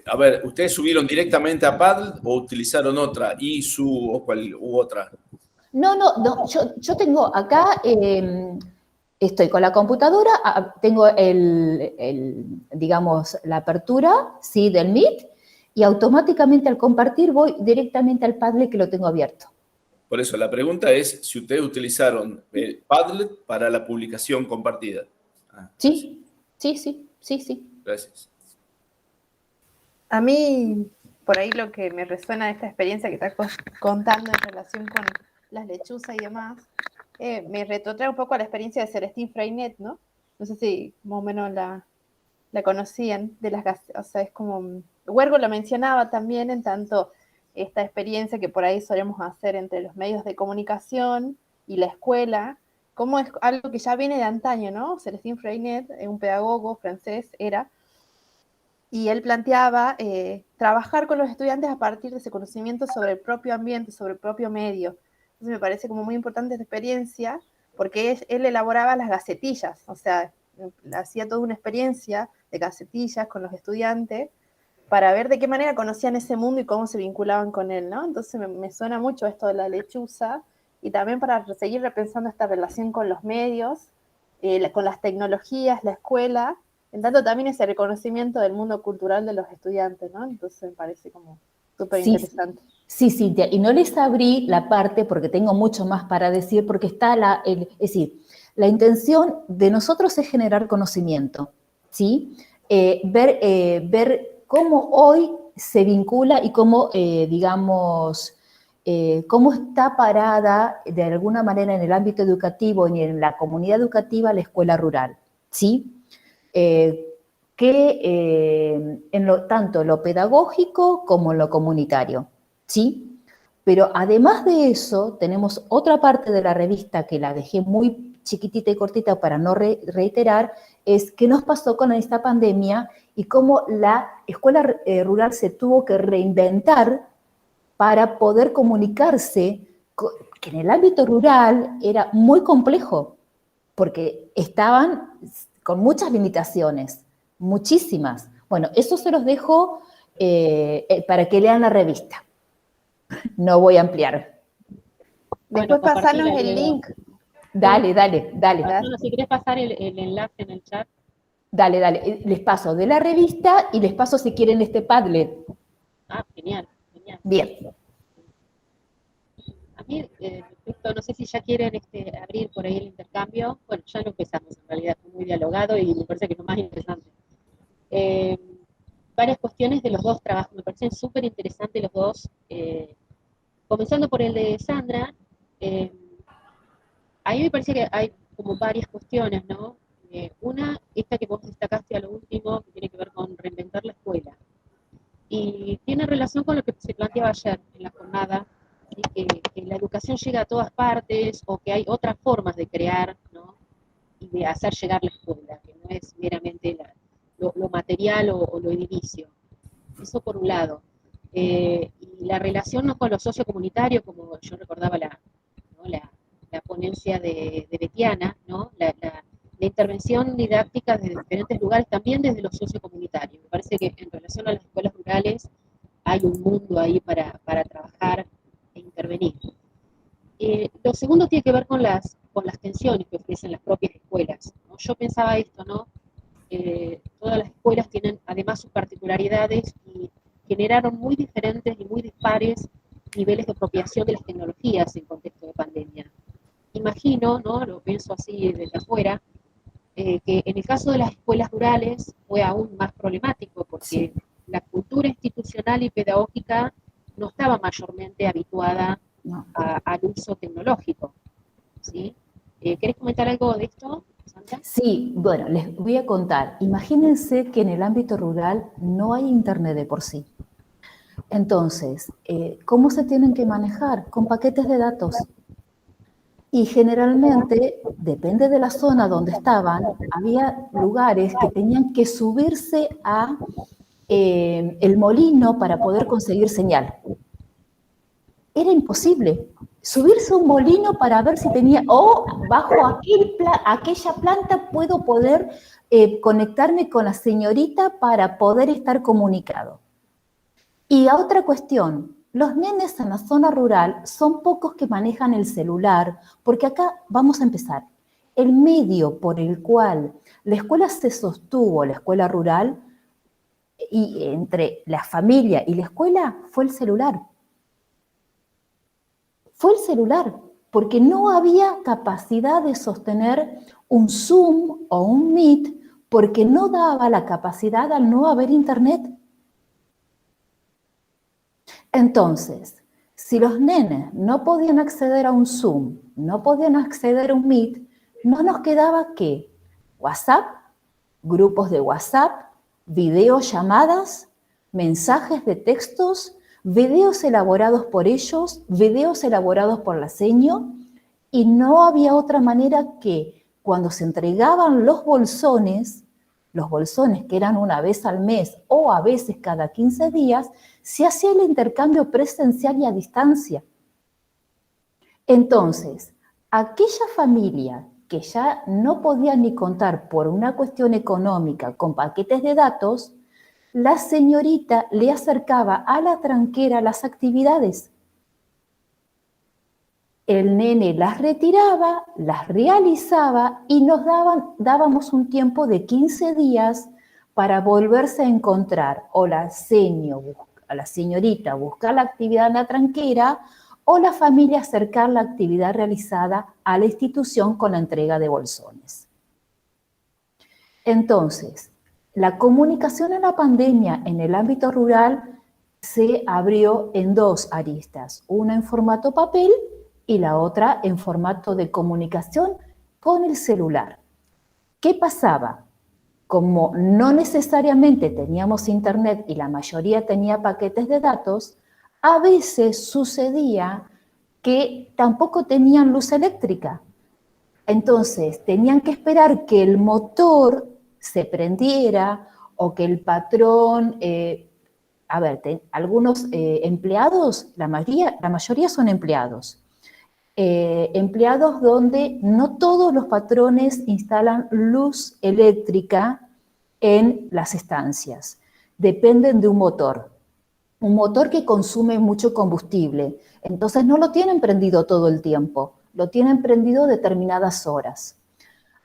A ver, ¿ustedes subieron directamente a Padlet o utilizaron otra, ISU u otra?
No, yo tengo acá, estoy con la computadora, tengo digamos, la apertura, ¿sí?, del Meet, y automáticamente al compartir voy directamente al Padlet que lo tengo abierto.
Por eso, la pregunta es si ustedes utilizaron el Padlet para la publicación compartida.
Sí.
Gracias.
A mí, por ahí lo que me resuena de esta experiencia que estás contando en relación con las lechuzas y demás, me retrotrae un poco a la experiencia de Celestine Freinet, ¿no? No sé si más o menos la conocían, o sea, es como, Huergo lo mencionaba también, en tanto esta experiencia que por ahí solemos hacer entre los medios de comunicación y la escuela, como es algo que ya viene de antaño, ¿no? Celestine Freinet, un pedagogo francés, y él planteaba trabajar con los estudiantes a partir de ese conocimiento sobre el propio ambiente, sobre el propio medio. Entonces me parece como muy importante esta experiencia, porque él elaboraba las gacetillas, o sea, hacía toda una experiencia de gacetillas con los estudiantes para ver de qué manera conocían ese mundo y cómo se vinculaban con él, ¿no? Entonces me suena mucho esto de la lechuza, y también para seguir repensando esta relación con los medios, con las tecnologías, la escuela, en tanto también ese reconocimiento del mundo cultural de los estudiantes, ¿no? Entonces me parece como súper interesante.
Sí, Cintia, y no les abrí la parte porque tengo mucho más para decir, porque está es decir, la intención de nosotros es generar conocimiento, ¿sí? Ver cómo hoy se vincula y cómo, digamos, cómo está parada de alguna manera en el ámbito educativo y en la comunidad educativa la escuela rural, ¿sí? Tanto en lo pedagógico como en lo comunitario, ¿sí? Pero además de eso, tenemos otra parte de la revista que la dejé muy chiquitita y cortita para no reiterar, es qué nos pasó con esta pandemia y cómo la escuela rural se tuvo que reinventar para poder comunicarse, que en el ámbito rural era muy complejo, porque estaban con muchas limitaciones, muchísimas. Bueno, eso se los dejo para que lean la revista. No voy a ampliar.
Después
Bueno,
pasanos
compartila,
el
Diego.
link.
Dale.
No, si querés pasar el enlace en el chat.
Dale. Les paso de la revista y les paso si quieren este Padlet.
Ah, genial.
Bien.
A mí, respecto, no sé si ya quieren abrir por ahí el intercambio. Bueno, ya lo empezamos, en realidad fue muy dialogado y me parece que es lo más interesante. Varias cuestiones de los dos trabajos, me parecen súper interesantes los dos. Comenzando por el de Sandra, a mí me parece que hay como varias cuestiones, ¿no? Una, esta que vos destacaste a lo último, que tiene que ver con reinventar la escuela. Y tiene relación con lo que se planteaba ayer en la jornada, ¿sí? Que la educación llega a todas partes o que hay otras formas de crear, ¿no? Y de hacer llegar la escuela, que no es meramente lo material o lo edilicio. Eso por un lado. Y la relación no con lo sociocomunitario, como yo recordaba ¿no? la ponencia de Betiana, ¿no? La intervención didáctica desde diferentes lugares, también desde lo sociocomunitario. Me parece que en relación a las escuelas rurales hay un mundo ahí para trabajar e intervenir. Lo segundo tiene que ver con las tensiones que ofrecen las propias escuelas, ¿no? Yo pensaba esto, ¿no? Todas las escuelas tienen además sus particularidades y generaron muy diferentes y muy dispares niveles de apropiación de las tecnologías en contexto de pandemia. Imagino, ¿no? Lo pienso así desde afuera, que en el caso de las escuelas rurales fue aún más problemático porque
Sí.
la cultura institucional y pedagógica no estaba mayormente habituada
No.
al uso tecnológico, ¿sí? ¿Querés comentar algo de esto, Sandra?
Sí, bueno, les voy a contar. Imagínense que en el ámbito rural no hay internet de por sí. Entonces, ¿cómo se tienen que manejar? Con paquetes de datos. Y generalmente, depende de la zona donde estaban, había lugares que tenían que subirse a el molino para poder conseguir señal. Era imposible. Subirse a un molino para ver si tenía, bajo aquella planta puedo poder conectarme con la señorita para poder estar comunicado. Y a otra cuestión, los nenes en la zona rural son pocos que manejan el celular, porque acá vamos a empezar. El medio por el cual la escuela se sostuvo, la escuela rural, y entre la familia y la escuela fue el celular. Fue el celular, porque no había capacidad de sostener un Zoom o un Meet, porque no daba la capacidad al no haber internet. Entonces, si los nenes no podían acceder a un Zoom, no podían acceder a un Meet, no nos quedaba que WhatsApp, grupos de WhatsApp, videollamadas, mensajes de textos, videos elaborados por ellos, videos elaborados por la seño, y no había otra manera que cuando se entregaban los bolsones que eran una vez al mes o a veces cada 15 días, se hacía el intercambio presencial y a distancia. Entonces, aquella familia que ya no podía ni contar por una cuestión económica con paquetes de datos, la señorita le acercaba a la tranquera las actividades. El nene las retiraba, las realizaba y nos dábamos un tiempo de 15 días para volverse a encontrar o la señorita buscar la actividad en la tranquera o la familia acercar la actividad realizada a la institución con la entrega de bolsones. Entonces, la comunicación en la pandemia en el ámbito rural se abrió en dos aristas, una en formato papel y la otra en formato de comunicación con el celular. ¿Qué pasaba? Como no necesariamente teníamos internet y la mayoría tenía paquetes de datos, a veces sucedía que tampoco tenían luz eléctrica. Entonces, tenían que esperar que el motor se prendiera o que el patrón, algunos empleados, la mayoría son empleados. Empleados donde no todos los patrones instalan luz eléctrica en las estancias. Dependen de un motor que consume mucho combustible. Entonces no lo tienen prendido todo el tiempo, lo tienen prendido determinadas horas.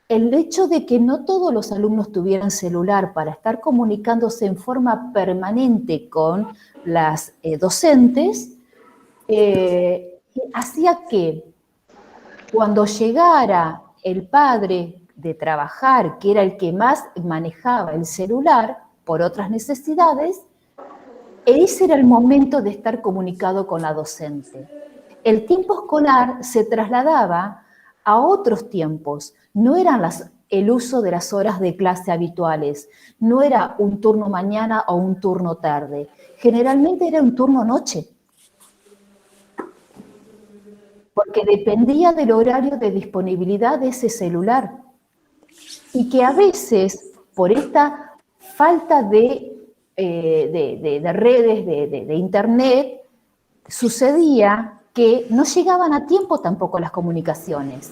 El hecho de que no todos los alumnos tuvieran celular para estar comunicándose en forma permanente con las docentes, hacía que cuando llegara el padre de trabajar, que era el que más manejaba el celular por otras necesidades, ese era el momento de estar comunicado con la docente. El tiempo escolar se trasladaba a otros tiempos, no eran el uso de las horas de clase habituales, no era un turno mañana o un turno tarde, generalmente era un turno noche, porque dependía del horario de disponibilidad de ese celular, y que a veces, por esta falta de redes, de internet, sucedía que no llegaban a tiempo tampoco las comunicaciones.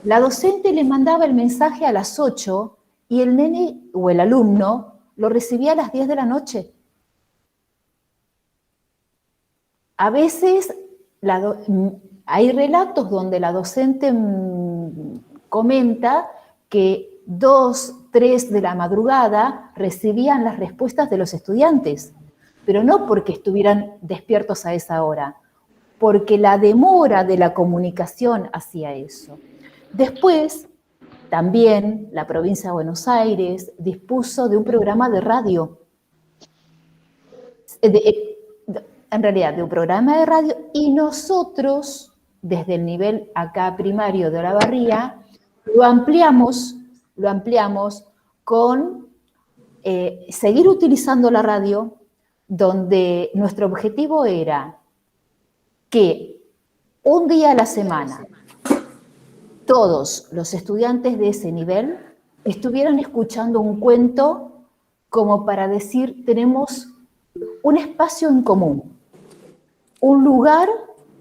La docente le mandaba el mensaje a las 8 y el nene o el alumno lo recibía a las 10 de la noche. A veces hay relatos donde la docente comenta que 2, 3 de la madrugada recibían las respuestas de los estudiantes, pero no porque estuvieran despiertos a esa hora, porque la demora de la comunicación hacía eso. Después, también la provincia de Buenos Aires dispuso de un programa de radio, en realidad de un programa de radio, y nosotros, desde el nivel acá primario de Olavarría, lo ampliamos con seguir utilizando la radio, donde nuestro objetivo era que un día a la semana todos los estudiantes de ese nivel estuvieran escuchando un cuento como para decir, tenemos un espacio en común, un lugar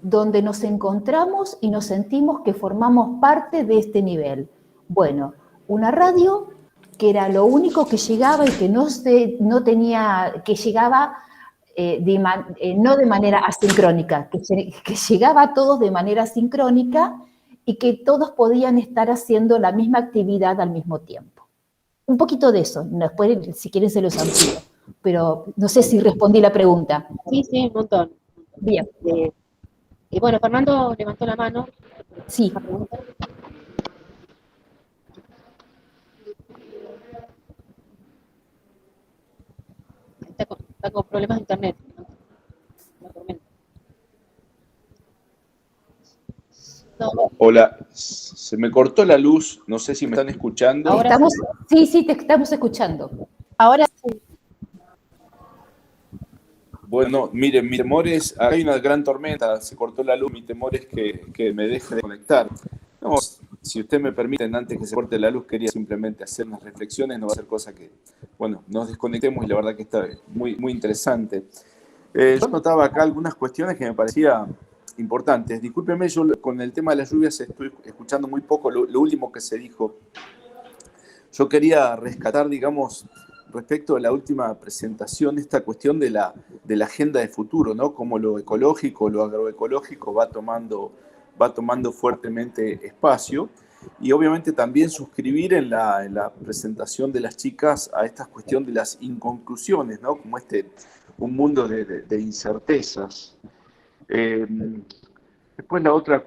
donde nos encontramos y nos sentimos que formamos parte de este nivel. Bueno, una radio que era lo único que llegaba y que no tenía, que llegaba no de manera asincrónica, que llegaba a todos de manera sincrónica y que todos podían estar haciendo la misma actividad al mismo tiempo. Un poquito de eso, después si quieren se los amplío, pero no sé si respondí la pregunta.
Sí, un montón.
Bien.
Y bueno, Fernando levantó la mano.
Sí.
Está con problemas de internet.
No. Hola, se me cortó la luz, no sé si me están escuchando.
Ahora sí, te estamos escuchando.
Ahora sí.
Bueno, miren, mi temor es, acá hay una gran tormenta, se cortó la luz, mi temor es que me deje de conectar. No, si usted me permiten, antes que se corte la luz, quería simplemente hacer unas reflexiones, no va a ser cosa que, bueno, nos desconectemos y la verdad que está muy, muy interesante. Yo notaba acá algunas cuestiones que me parecían importantes. Discúlpeme, yo con el tema de las lluvias estoy escuchando muy poco lo último que se dijo. Yo quería rescatar, digamos, respecto a la última presentación, esta cuestión de la agenda de futuro, ¿no? Cómo lo ecológico, lo agroecológico va tomando fuertemente espacio, y obviamente también suscribir en la presentación de las chicas a esta cuestión de las inconclusiones, ¿no? Como un mundo de incertezas. Después la otra,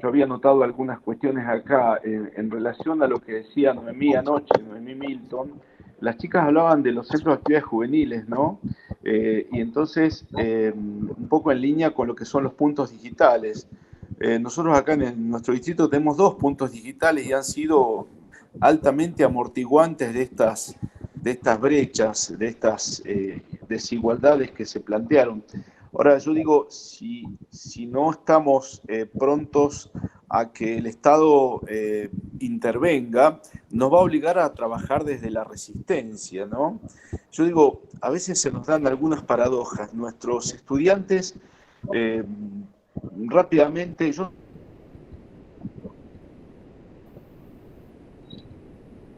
yo había notado algunas cuestiones acá en relación a lo que decía Noemí anoche, Noemí Milton,
las chicas hablaban de los centros de actividades juveniles, ¿no? Y entonces, un poco en línea con lo que son los puntos digitales. Nosotros acá en nuestro distrito tenemos 2 puntos digitales y han sido altamente amortiguantes de estas brechas, de estas desigualdades que se plantearon. Ahora, yo digo, si no estamos prontos a que el Estado intervenga, nos va a obligar a trabajar desde la resistencia, ¿no? Yo digo, a veces se nos dan algunas paradojas. Nuestros estudiantes, rápidamente, yo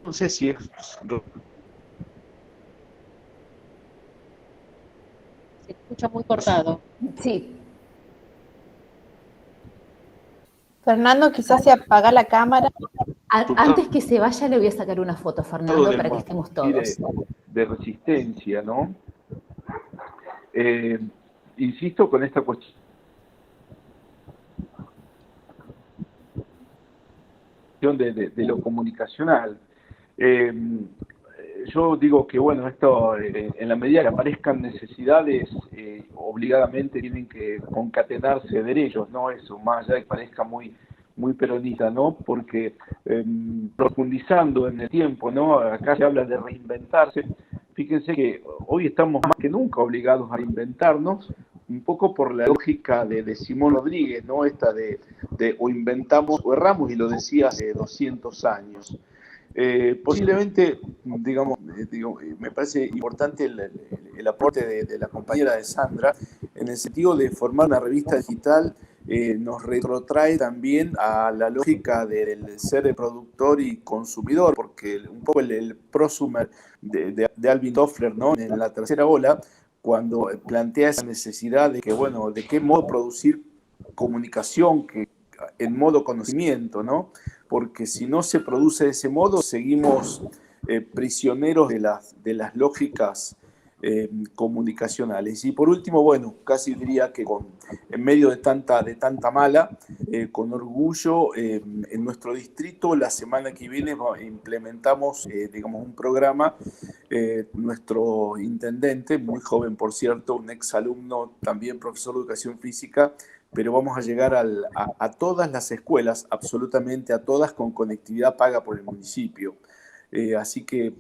no sé si es...
Se escucha muy cortado.
Sí.
Fernando, quizás se apaga la cámara.
Antes que se vaya le voy a sacar una foto, Fernando, para que estemos todos.
De resistencia, ¿no? Insisto con esta cuestión de lo comunicacional. Yo digo que, bueno, esto, en la medida que aparezcan necesidades, obligadamente tienen que concatenarse derechos, ¿no? Eso, más allá de que parezca muy peronista, ¿no? Porque profundizando en el tiempo, ¿no? Acá se habla de reinventarse. Fíjense que hoy estamos más que nunca obligados a reinventarnos, un poco por la lógica de Simón Rodríguez, ¿no? Esta de o inventamos o erramos, y lo decía hace 200 años. Posiblemente, digamos, me parece importante el aporte de la compañera de Sandra, en el sentido de formar una revista digital. Nos retrotrae también a la lógica del ser productor y consumidor, porque un poco el prosumer de Alvin Toffler, ¿no? En la tercera ola, cuando plantea esa necesidad de que, bueno, de qué modo producir comunicación que en modo conocimiento, ¿no? Porque si no se produce de ese modo, seguimos prisioneros de las lógicas comunicacionales. Y por último, bueno, casi diría que en medio de tanta mala, con orgullo, en nuestro distrito la semana que viene implementamos, digamos, un programa. Nuestro intendente, muy joven por cierto, un exalumno, también profesor de educación física, pero vamos a llegar a todas las escuelas, absolutamente a todas, con conectividad paga por el municipio. Así que,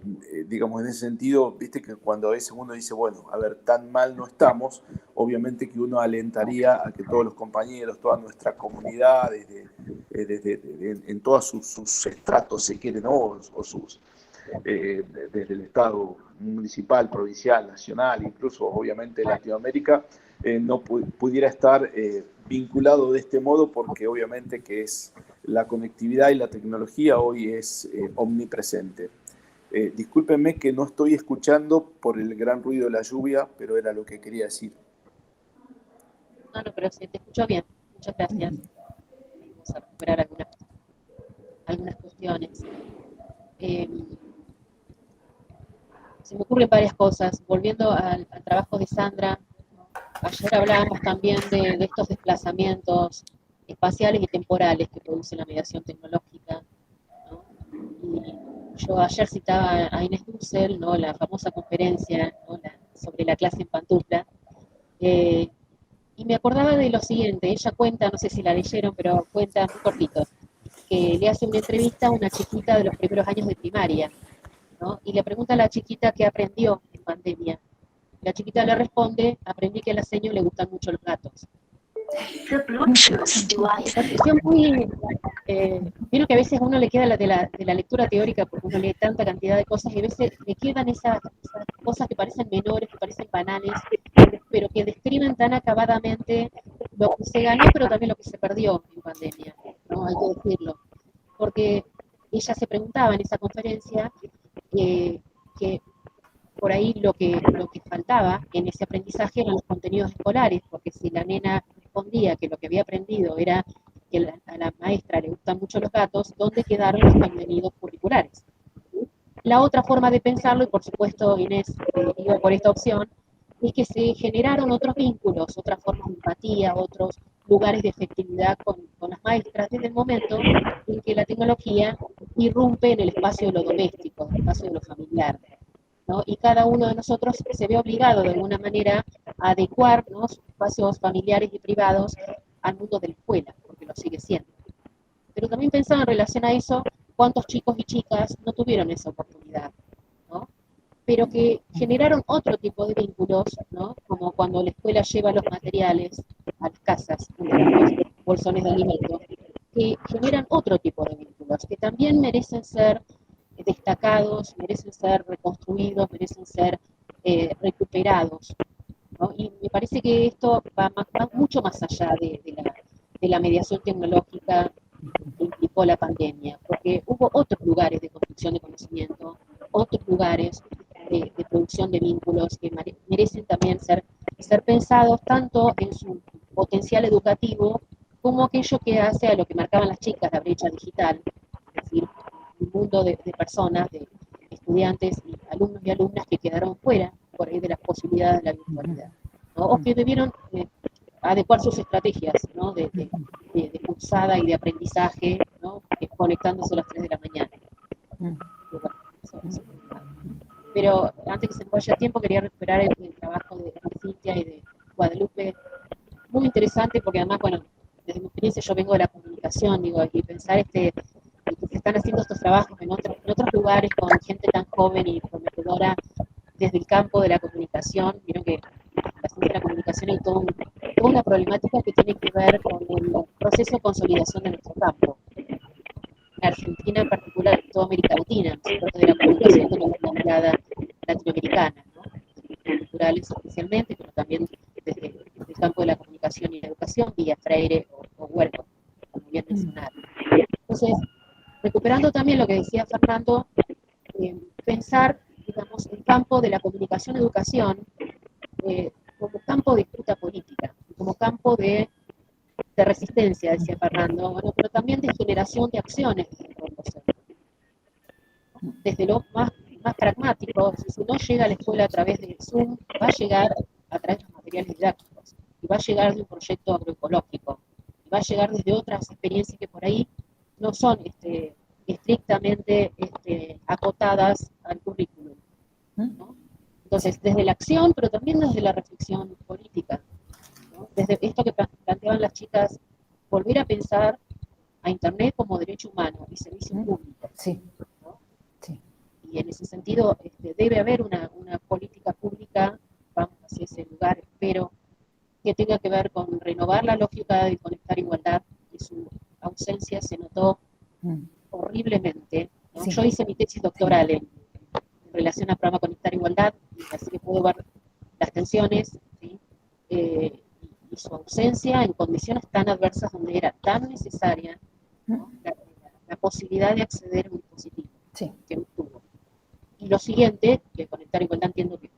digamos, en ese sentido, viste que cuando a veces uno dice, bueno, a ver, tan mal no estamos, obviamente que uno alentaría a que todos los compañeros, toda nuestra comunidad, en todos sus estratos, se quiere, ¿no? O sus, desde el Estado municipal, provincial, nacional, incluso obviamente Latinoamérica, no pudiera estar vinculado de este modo, porque obviamente que es la conectividad y la tecnología hoy es omnipresente. Discúlpenme que no estoy escuchando por el gran ruido de la lluvia, pero era lo que quería decir.
No, pero se te escuchó bien. Muchas gracias. Vamos a recuperar algunas cuestiones. Se me ocurren varias cosas. Volviendo al trabajo de Sandra, ayer hablábamos también de estos desplazamientos espaciales y temporales que produce la mediación tecnológica, ¿no? Y yo ayer citaba a Inés Dussel, ¿no? La famosa conferencia, ¿no? Sobre la clase en pantufla, y me acordaba de lo siguiente. Ella cuenta, no sé si la leyeron, pero cuenta muy cortito, que le hace una entrevista a una chiquita de los primeros años de primaria, ¿no? Y le pregunta a la chiquita qué aprendió en pandemia. La chiquita le responde: aprendí que a la seño le gustan mucho los gatos. Una cuestión muy... vieron que a veces uno le queda de la lectura teórica, porque uno lee tanta cantidad de cosas, y a veces le quedan esas cosas que parecen menores, que parecen banales, pero que describen tan acabadamente lo que se ganó, pero también lo que se perdió en pandemia, ¿no? Hay que decirlo. Porque ella se preguntaba en esa conferencia que por ahí lo que faltaba en ese aprendizaje eran los contenidos escolares, porque si la nena respondía que lo que había aprendido era que a la maestra le gustan mucho los gatos, ¿dónde quedaron los contenidos curriculares? La otra forma de pensarlo, y por supuesto Inés iba por esta opción, es que se generaron otros vínculos, otras formas de empatía, otros lugares de efectividad con las maestras, desde el momento en que la tecnología irrumpe en el espacio de lo doméstico, en el espacio de lo familiar. ¿no? Y cada uno de nosotros se ve obligado de alguna manera a adecuar, ¿no?, sus espacios familiares y privados al mundo de la escuela, porque lo sigue siendo. Pero también pensaba en relación a eso, cuántos chicos y chicas no tuvieron esa oportunidad, ¿no? Pero que generaron otro tipo de vínculos, ¿no? Como cuando la escuela lleva los materiales a las casas, los bolsones de alimentos, que generan otro tipo de vínculos, que también merecen ser destacados, merecen ser reconstruidos, merecen ser recuperados, ¿no? Y me parece que esto va mucho más allá de la mediación tecnológica que implicó la pandemia, porque hubo otros lugares de construcción de conocimiento, otros lugares de producción de vínculos que merecen también ser pensados tanto en su potencial educativo como aquello que hace a lo que marcaban las chicas, la brecha digital, es decir, un mundo de personas, de estudiantes y alumnos y alumnas que quedaron fuera por ahí de las posibilidades de la virtualidad, ¿no? O que debieron adecuar sus estrategias, ¿no?, de cursada y de aprendizaje, ¿no?, conectándose a las 3 de la mañana. Eso. Pero antes que se me vaya tiempo, quería recuperar el trabajo de Cintia y de Guadalupe, muy interesante, porque además, bueno, desde mi experiencia yo vengo de la comunicación, digo, y pensar que se están haciendo estos trabajos en otros lugares con gente tan joven y prometedora desde el campo de la comunicación. Vieron que la ciencia de la comunicación hay toda una problemática que tiene que ver con el proceso de consolidación de nuestro campo. En Argentina en particular, en toda América Latina, nosotros de la comunicación tenemos una mirada latinoamericana, ¿no?, culturales especialmente, pero también desde el campo de la comunicación y la educación, vía Freire o Huerco, como bien mencionaron. Entonces, recuperando también lo que decía Fernando, pensar, digamos, el campo de la comunicación-educación como campo de disputa política, como campo de resistencia, decía Fernando, bueno, pero también de generación de acciones desde el rol docente. Desde lo más pragmático, si no llega a la escuela a través de Zoom, va a llegar a través de los materiales didácticos, y va a llegar de un proyecto agroecológico, y va a llegar desde otras experiencias que por ahí no son estrictamente acotadas al currículum, ¿no? Entonces, desde la acción, pero también desde la reflexión política, ¿no? Desde esto que planteaban las chicas, volver a pensar a Internet como derecho humano y servicio público.
Sí.
¿No?
Sí.
Y en ese sentido debe haber una política pública, vamos hacia ese lugar, pero que tenga que ver con renovar la lógica de Conectar Igualdad, que su ausencia se notó horriblemente, ¿no? Sí. Yo hice mi tesis doctoral en relación al programa Conectar Igualdad, así que puedo ver las tensiones, ¿sí? Y su ausencia en condiciones tan adversas donde era tan necesaria, ¿no?, la posibilidad de acceder a un dispositivo, sí, que no tuvo. Y lo siguiente, que Conectar Igualdad entiendo que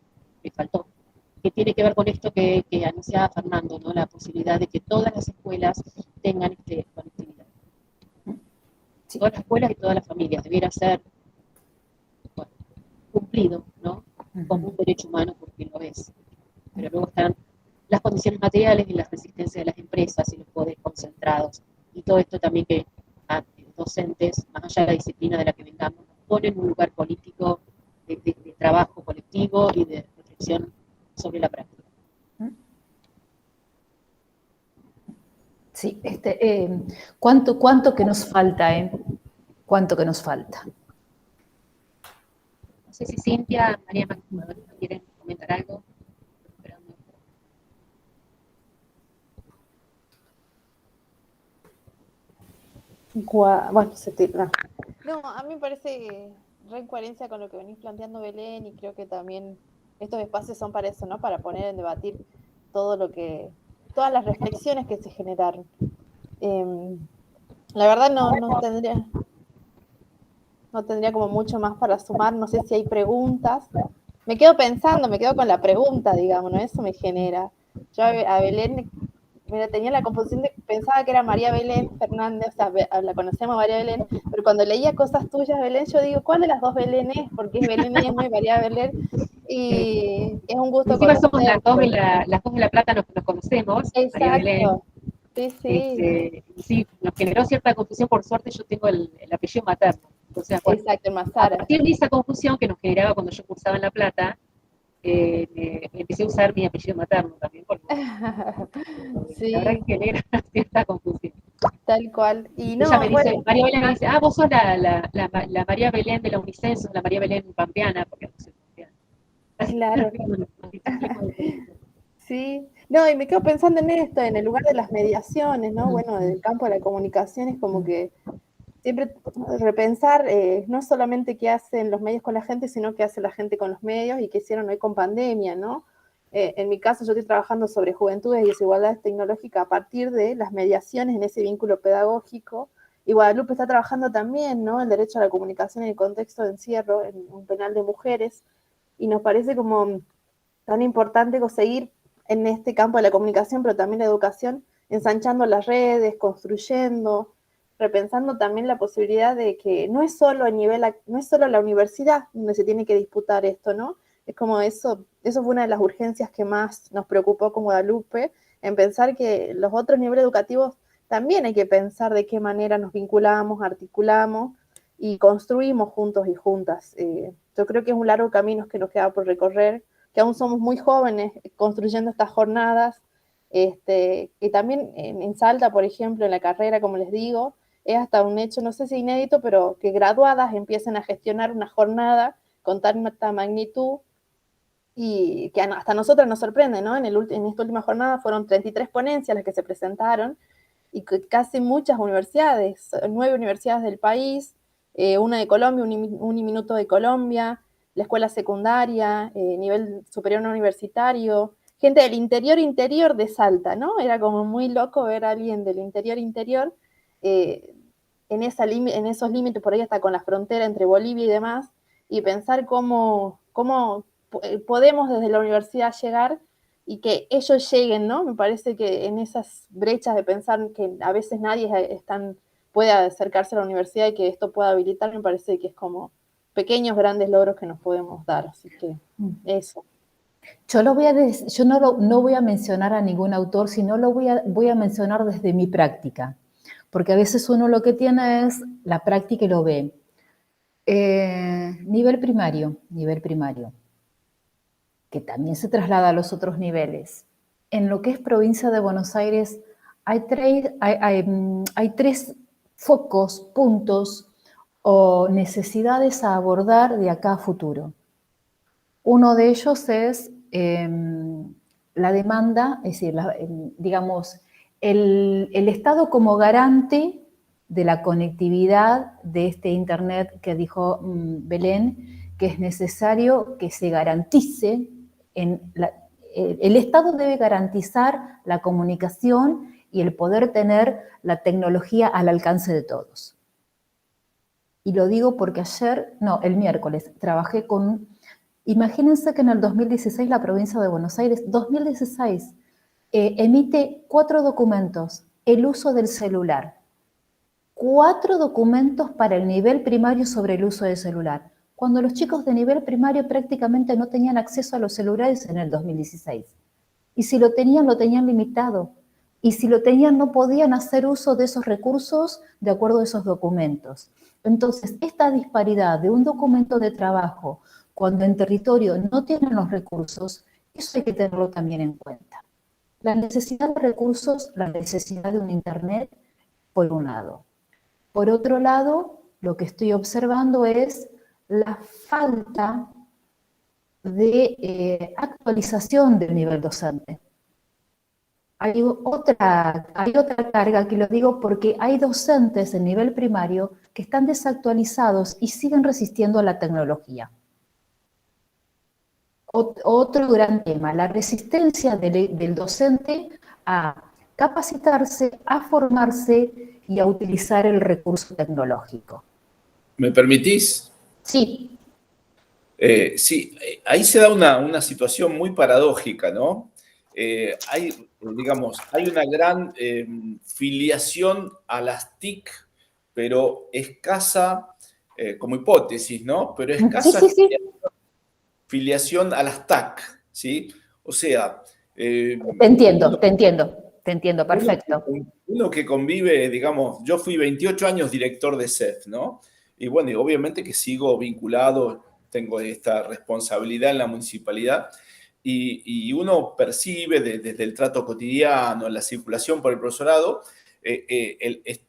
faltó, que tiene que ver con esto que anunciaba Fernando, ¿no?, la posibilidad de que todas las escuelas tengan conectividad. Sí. Todas las escuelas y todas las familias, debiera ser, bueno, cumplido, ¿no?, como un derecho humano, porque lo es. Pero luego están las condiciones materiales y las resistencias de las empresas y los poderes concentrados. Y todo esto también que a docentes, más allá de la disciplina de la que vengamos, nos pone en un lugar político de trabajo colectivo y de reflexión sobre la práctica.
Sí, ¿cuánto que nos falta, ¿Cuánto que nos falta?
No sé si Cintia, María Magdalena quieren comentar algo.
Bueno, no, a mí me parece re en coherencia con lo que venís planteando, Belén, y creo que también estos espacios son para eso, ¿no? Para poner en debatir todas las reflexiones que se generaron. La verdad no tendría como mucho más para sumar, no sé si hay preguntas. Me quedo con la pregunta, digamos, ¿no? Eso me genera. Yo a Belén, mira, tenía la confusión pensaba que era María Belén Fernández, o sea, la conocemos María Belén, pero cuando leía cosas tuyas, Belén, yo digo, ¿cuál de las dos Belén es? Porque es Belén y María Belén, y es un gusto
conocer. Somos las dos de La Plata, nos conocemos.
Exacto.
María Belén.
Sí.
Sí, nos generó cierta confusión, por suerte yo tengo el apellido materno. O sea, bueno,
Exacto, en
a
Mazara.
partir de esa confusión que nos generaba cuando yo cursaba en La Plata, empecé a usar mi apellido materno también, porque la verdad
Sí,
que genera cierta confusión.
tal cual. Y
Ella
no,
me
bueno,
dice, María Belén me dice, vos sos la María Belén de la UNICEF, sos la María Belén pampeana, porque no soy pampeana.
claro.
Bueno, nos distinguimos de eso.
Sí, no, y me quedo pensando en esto, en el lugar de las mediaciones, ¿no? Bueno, del campo de la comunicación es como que siempre repensar no solamente qué hacen los medios con la gente, sino qué hace la gente con los medios y qué hicieron hoy con pandemia, ¿no? En mi caso, yo estoy trabajando sobre juventudes y desigualdades tecnológicas a partir de las mediaciones en ese vínculo pedagógico. Y Guadalupe está trabajando también, ¿no? El derecho a la comunicación en el contexto de encierro en un penal de mujeres. Y nos parece como tan importante seguir en este campo de la comunicación, pero también la educación, ensanchando las redes, construyendo, repensando también la posibilidad de que no es solo no es solo la universidad donde se tiene que disputar esto, ¿no? Es como eso fue una de las urgencias que más nos preocupó con Guadalupe, en pensar que los otros niveles educativos también hay que pensar de qué manera nos vinculamos, articulamos y construimos juntos y juntas. Yo creo que es un largo camino que nos queda por recorrer, que aún somos muy jóvenes construyendo estas jornadas, que también en Salta, por ejemplo, en la carrera, como les digo, es hasta un hecho, no sé si inédito, pero que graduadas empiecen a gestionar una jornada con tanta magnitud y que hasta nosotros nos sorprende, ¿no? En esta última jornada fueron 33 ponencias las que se presentaron y casi muchas universidades, 9 universidades del país, una de Colombia, un minuto de Colombia, la escuela secundaria, nivel superior no universitario, gente del interior de Salta, ¿no? Era como muy loco ver a alguien del interior en esos límites, por ahí hasta con la frontera entre Bolivia y demás, y pensar cómo podemos desde la universidad llegar y que ellos lleguen, ¿no? Me parece que en esas brechas de pensar que a veces nadie puede acercarse a la universidad y que esto pueda habilitar, me parece que es como pequeños, grandes logros que nos podemos dar, así que eso.
Yo no voy a mencionar a ningún autor, sino voy a mencionar desde mi práctica, porque a veces uno lo que tiene es la práctica y lo ve. Nivel primario, que también se traslada a los otros niveles. En lo que es provincia de Buenos Aires hay tres focos, puntos o necesidades a abordar de acá a futuro. Uno de ellos es la demanda, es decir, digamos, el Estado como garante de la conectividad de este Internet que dijo Belén, que es necesario que se garantice, el Estado debe garantizar la comunicación y el poder tener la tecnología al alcance de todos. Y lo digo porque el miércoles, trabajé con... Imagínense que en el 2016 la provincia de Buenos Aires, 2016, emite 4 documentos, el uso del celular. 4 documentos para el nivel primario sobre el uso del celular, cuando los chicos de nivel primario prácticamente no tenían acceso a los celulares en el 2016. Y si lo tenían limitado. Y si lo tenían, no podían hacer uso de esos recursos de acuerdo a esos documentos. Entonces, esta disparidad de un documento de trabajo, cuando en territorio no tienen los recursos, eso hay que tenerlo también en cuenta. La necesidad de recursos, la necesidad de un Internet, por un lado. Por otro lado, lo que estoy observando es la falta de actualización del nivel docente. Hay otra carga que lo digo porque hay docentes en nivel primario que están desactualizados y siguen resistiendo a la tecnología. Otro gran tema, la resistencia del docente a capacitarse, a formarse y a utilizar el recurso tecnológico.
¿Me permitís?
Sí.
Sí, ahí se da una situación muy paradójica, ¿no? Hay una gran filiación a las TIC, pero escasa, como hipótesis, ¿no? Pero escasa
Sí.
filiación a las TAC, ¿sí? O sea...
Te entiendo, perfecto.
Uno que convive, digamos, yo fui 28 años director de CEF, ¿no? Y bueno, y obviamente que sigo vinculado, tengo esta responsabilidad en la municipalidad y uno percibe desde el trato cotidiano, la circulación por el profesorado,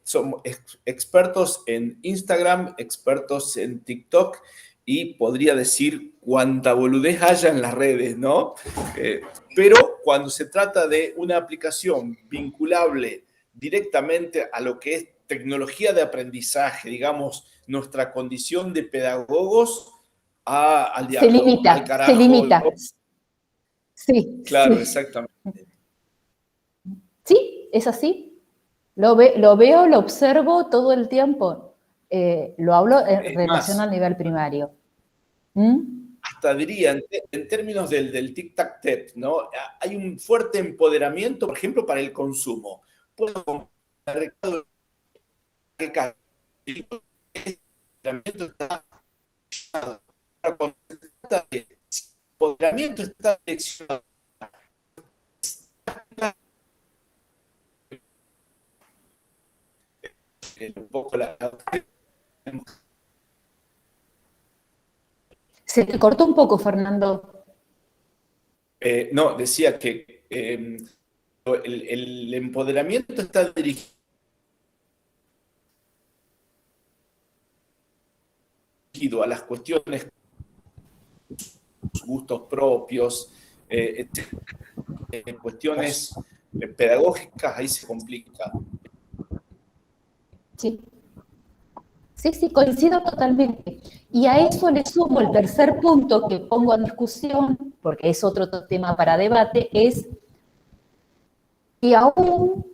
somos expertos en Instagram, expertos en TikTok y podría decir cuánta boludez haya en las redes, ¿no? Pero cuando se trata de una aplicación vinculable directamente a lo que es tecnología de aprendizaje, digamos, nuestra condición de pedagogos, al diablo, al carajo.
Se limita. Sí.
Claro,
sí.
Exactamente.
Sí, es así. Lo veo, lo observo todo el tiempo. Lo hablo en relación al nivel primario.
Hasta diría, en términos del tic-tac-tep, ¿no? Hay un fuerte empoderamiento, por ejemplo, para el consumo. Puedo comprar el empoderamiento está direccionado. Un poco
Se te cortó un poco, Fernando.
No, decía que el empoderamiento está dirigido a las cuestiones, gustos propios, cuestiones pedagógicas, ahí se complica.
Sí. Sí, coincido totalmente. Y a eso le sumo el tercer punto que pongo a discusión, porque es otro tema para debate, es que aún,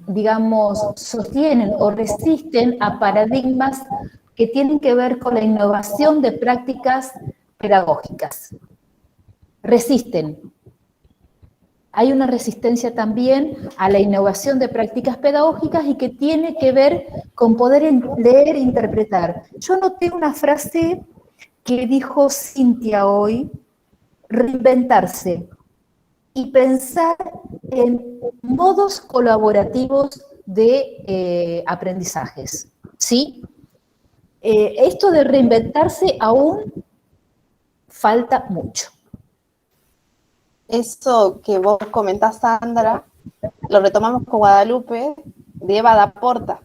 digamos, sostienen o resisten a paradigmas que tienen que ver con la innovación de prácticas pedagógicas. Resisten. Hay una resistencia también a la innovación de prácticas pedagógicas y que tiene que ver con poder leer e interpretar. Yo noté una frase que dijo Cintia hoy, reinventarse y pensar en modos colaborativos de aprendizajes, ¿sí? Esto de reinventarse aún falta mucho.
Eso que vos comentás, Sandra, lo retomamos con Guadalupe, de Eva Daporta.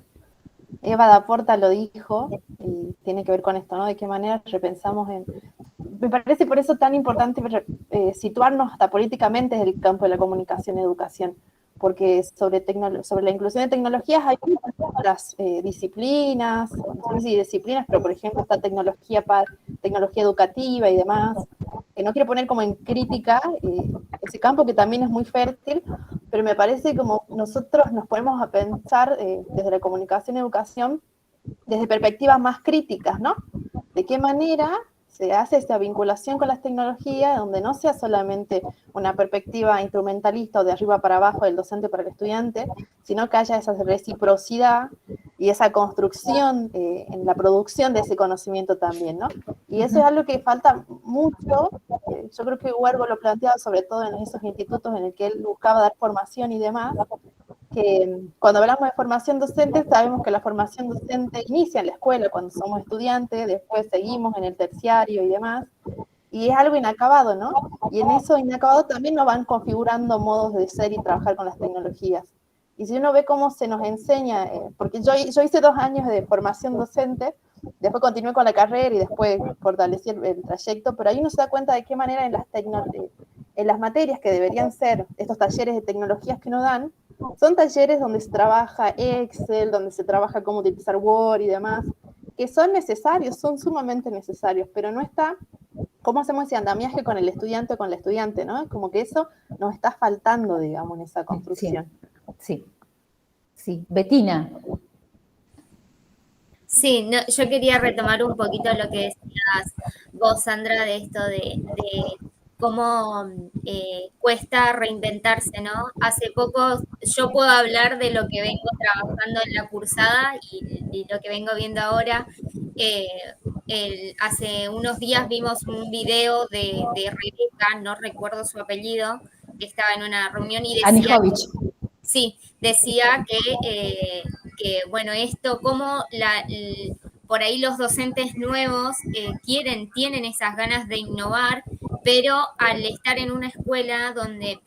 Eva Daporta lo dijo, y tiene que ver con esto, ¿no? De qué manera repensamos en... Me parece por eso tan importante situarnos hasta políticamente desde el campo de la comunicación y educación, porque sobre la inclusión de tecnologías hay otras disciplinas, no sé si disciplinas, pero por ejemplo esta tecnología educativa y demás, que no quiero poner como en crítica ese campo que también es muy fértil, pero me parece como nosotros nos ponemos a pensar desde la comunicación y educación desde perspectivas más críticas, ¿no? De qué manera se hace esta vinculación con las tecnologías, donde no sea solamente una perspectiva instrumentalista o de arriba para abajo del docente para el estudiante, sino que haya esa reciprocidad y esa construcción en la producción de ese conocimiento también, ¿no? Y eso es algo que falta mucho. Yo creo que Huergo lo planteaba sobre todo en esos institutos en el que él buscaba dar formación y demás, que cuando hablamos de formación docente, sabemos que la formación docente inicia en la escuela cuando somos estudiantes, después seguimos en el terciario y demás, y es algo inacabado, ¿no? Y en eso inacabado también nos van configurando modos de ser y trabajar con las tecnologías. Y si uno ve cómo se nos enseña, porque yo hice 2 años de formación docente, después continué con la carrera y después fortalecí el trayecto, pero ahí uno se da cuenta de qué manera en las materias que deberían ser estos talleres de tecnologías que nos dan, son talleres donde se trabaja Excel, donde se trabaja cómo utilizar Word y demás, que son necesarios, son sumamente necesarios, pero no está cómo hacemos ese andamiaje con el estudiante o con la estudiante, ¿no? Como que eso nos está faltando, digamos, en esa construcción.
Sí. Betina.
Sí, no, yo quería retomar un poquito lo que decías vos, Sandra, de esto de cómo cuesta reinventarse, ¿no? Hace poco yo puedo hablar de lo que vengo trabajando en la cursada y lo que vengo viendo ahora. Hace unos días vimos un video de Rebeca, no recuerdo su apellido, que estaba en una reunión y decía...
Anijovic.
Sí, decía que bueno, esto, cómo por ahí los docentes nuevos tienen esas ganas de innovar, pero al estar en una escuela donde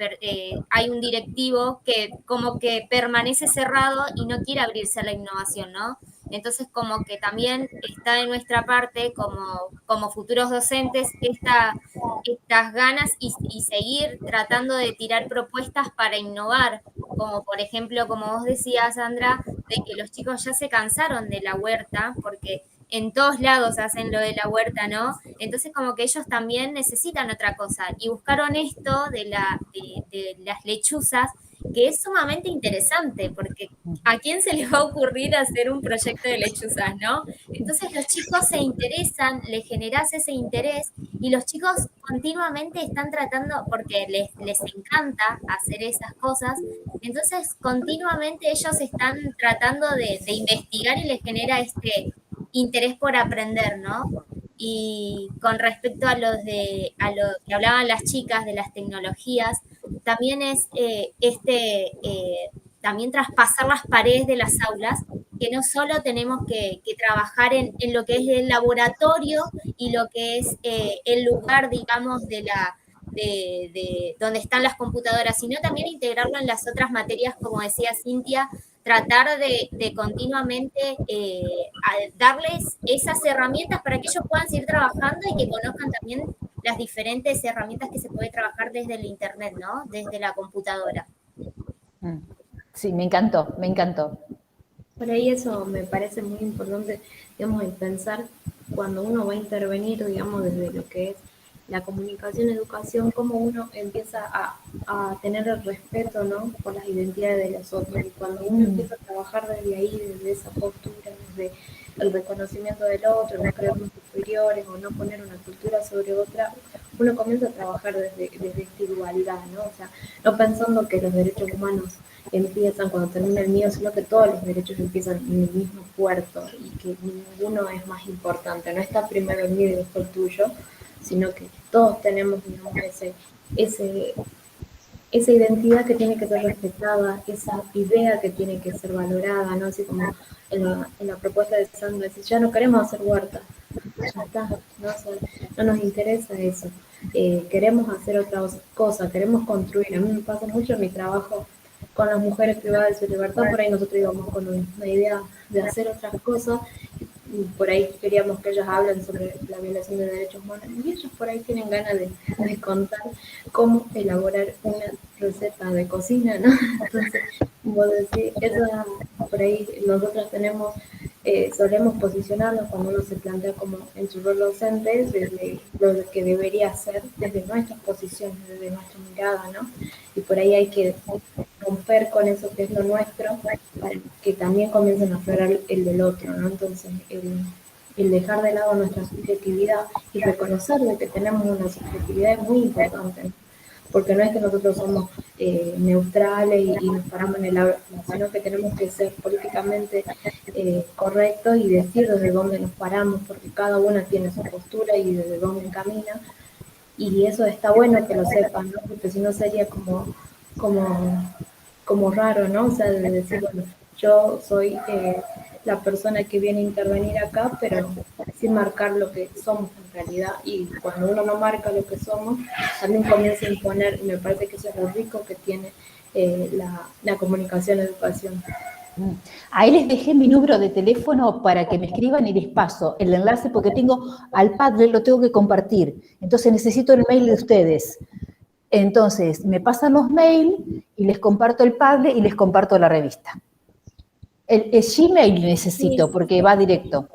hay un directivo que como que permanece cerrado y no quiere abrirse a la innovación, ¿no? Entonces como que también está de nuestra parte como futuros docentes estas ganas y seguir tratando de tirar propuestas para innovar, como por ejemplo, como vos decías, Sandra, de que los chicos ya se cansaron de la huerta, porque en todos lados hacen lo de la huerta, ¿no? Entonces como que ellos también necesitan otra cosa y buscaron esto de las lechuzas, que es sumamente interesante, porque ¿a quién se les va a ocurrir hacer un proyecto de lechuzas, no? Entonces los chicos se interesan, les generas ese interés y los chicos continuamente están tratando, porque les encanta hacer esas cosas, entonces continuamente ellos están tratando de investigar y les genera este interés por aprender, ¿no? Y con respecto a lo que hablaban las chicas de las tecnologías, también es también traspasar las paredes de las aulas, que no solo tenemos que trabajar en lo que es el laboratorio y lo que es el lugar, digamos, de donde están las computadoras, sino también integrarlo en las otras materias, como decía Cintia, tratar de continuamente darles esas herramientas para que ellos puedan seguir trabajando y que conozcan también las diferentes herramientas que se puede trabajar desde el internet, ¿no? Desde la computadora.
Sí, me encantó, me encantó.
Por ahí eso me parece muy importante, digamos, el pensar cuando uno va a intervenir, digamos, desde lo que es la comunicación, educación, cómo uno empieza a tener el respeto, ¿no?, por las identidades de los otros. Y cuando uno empieza a trabajar desde ahí, desde esa postura, desde el reconocimiento del otro, no creernos superiores o no poner una cultura sobre otra, uno comienza a trabajar desde esta igualdad, ¿no? O sea, no pensando que los derechos humanos empiezan cuando termina el mío, sino que todos los derechos empiezan en el mismo puerto y que ninguno es más importante. No está primero el mío y después el tuyo, sino que todos tenemos, digamos, esa identidad que tiene que ser respetada, esa idea que tiene que ser valorada, ¿no? Así como en la propuesta de Sandra, si ya no queremos hacer huertas, ya está, ¿no? O sea, no nos interesa eso. Queremos hacer otra cosa, queremos construir. A mí me pasa mucho en mi trabajo con las mujeres privadas de su libertad, por ahí nosotros íbamos con una idea de hacer otras cosas, y por ahí queríamos que ellas hablen sobre la violación de derechos humanos, y ellos por ahí tienen ganas de contar cómo elaborar una receta de cocina, ¿no? Entonces, como decir, por ahí nosotros tenemos, solemos posicionarnos cuando uno se plantea como en su rol docente, desde lo que debería ser, desde nuestras posiciones, desde nuestra mirada, ¿no? Y por ahí hay que romper con eso que es lo nuestro, para que también comiencen a aflorar el del otro, ¿no? Entonces, el dejar de lado nuestra subjetividad y reconocer de que tenemos una subjetividad es muy importante, ¿no? Porque no es que nosotros somos neutrales y nos paramos en el aula, sino que tenemos que ser políticamente correctos y decir desde dónde nos paramos, porque cada una tiene su postura y desde dónde camina, y eso está bueno que lo sepan, ¿no? Porque si no sería como raro, ¿no? O sea, de decir, bueno, yo soy la persona que viene a intervenir acá, pero sin marcar lo que somos en realidad. Y cuando uno no marca lo que somos, también comienza a imponer, y me parece que eso es lo rico que tiene la comunicación educación.
Ahí les dejé mi número de teléfono para que me escriban y les paso el enlace, porque tengo al Padlet, lo tengo que compartir. Entonces necesito el mail de ustedes. Entonces me pasan los mails y les comparto el Padlet y les comparto la revista. El Gmail necesito porque va directo.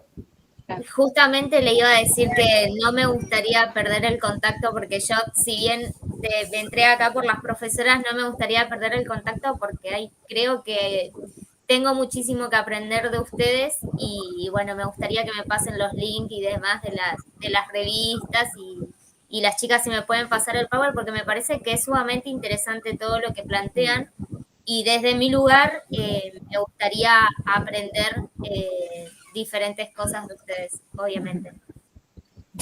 Justamente le iba a decir que no me gustaría perder el contacto, porque yo, si bien me entré acá por las profesoras, no me gustaría perder el contacto porque creo que tengo muchísimo que aprender de ustedes y bueno, me gustaría que me pasen los links y demás de las revistas y las chicas si me pueden pasar el Power, porque me parece que es sumamente interesante todo lo que plantean y desde mi lugar me gustaría aprender diferentes cosas de ustedes, obviamente.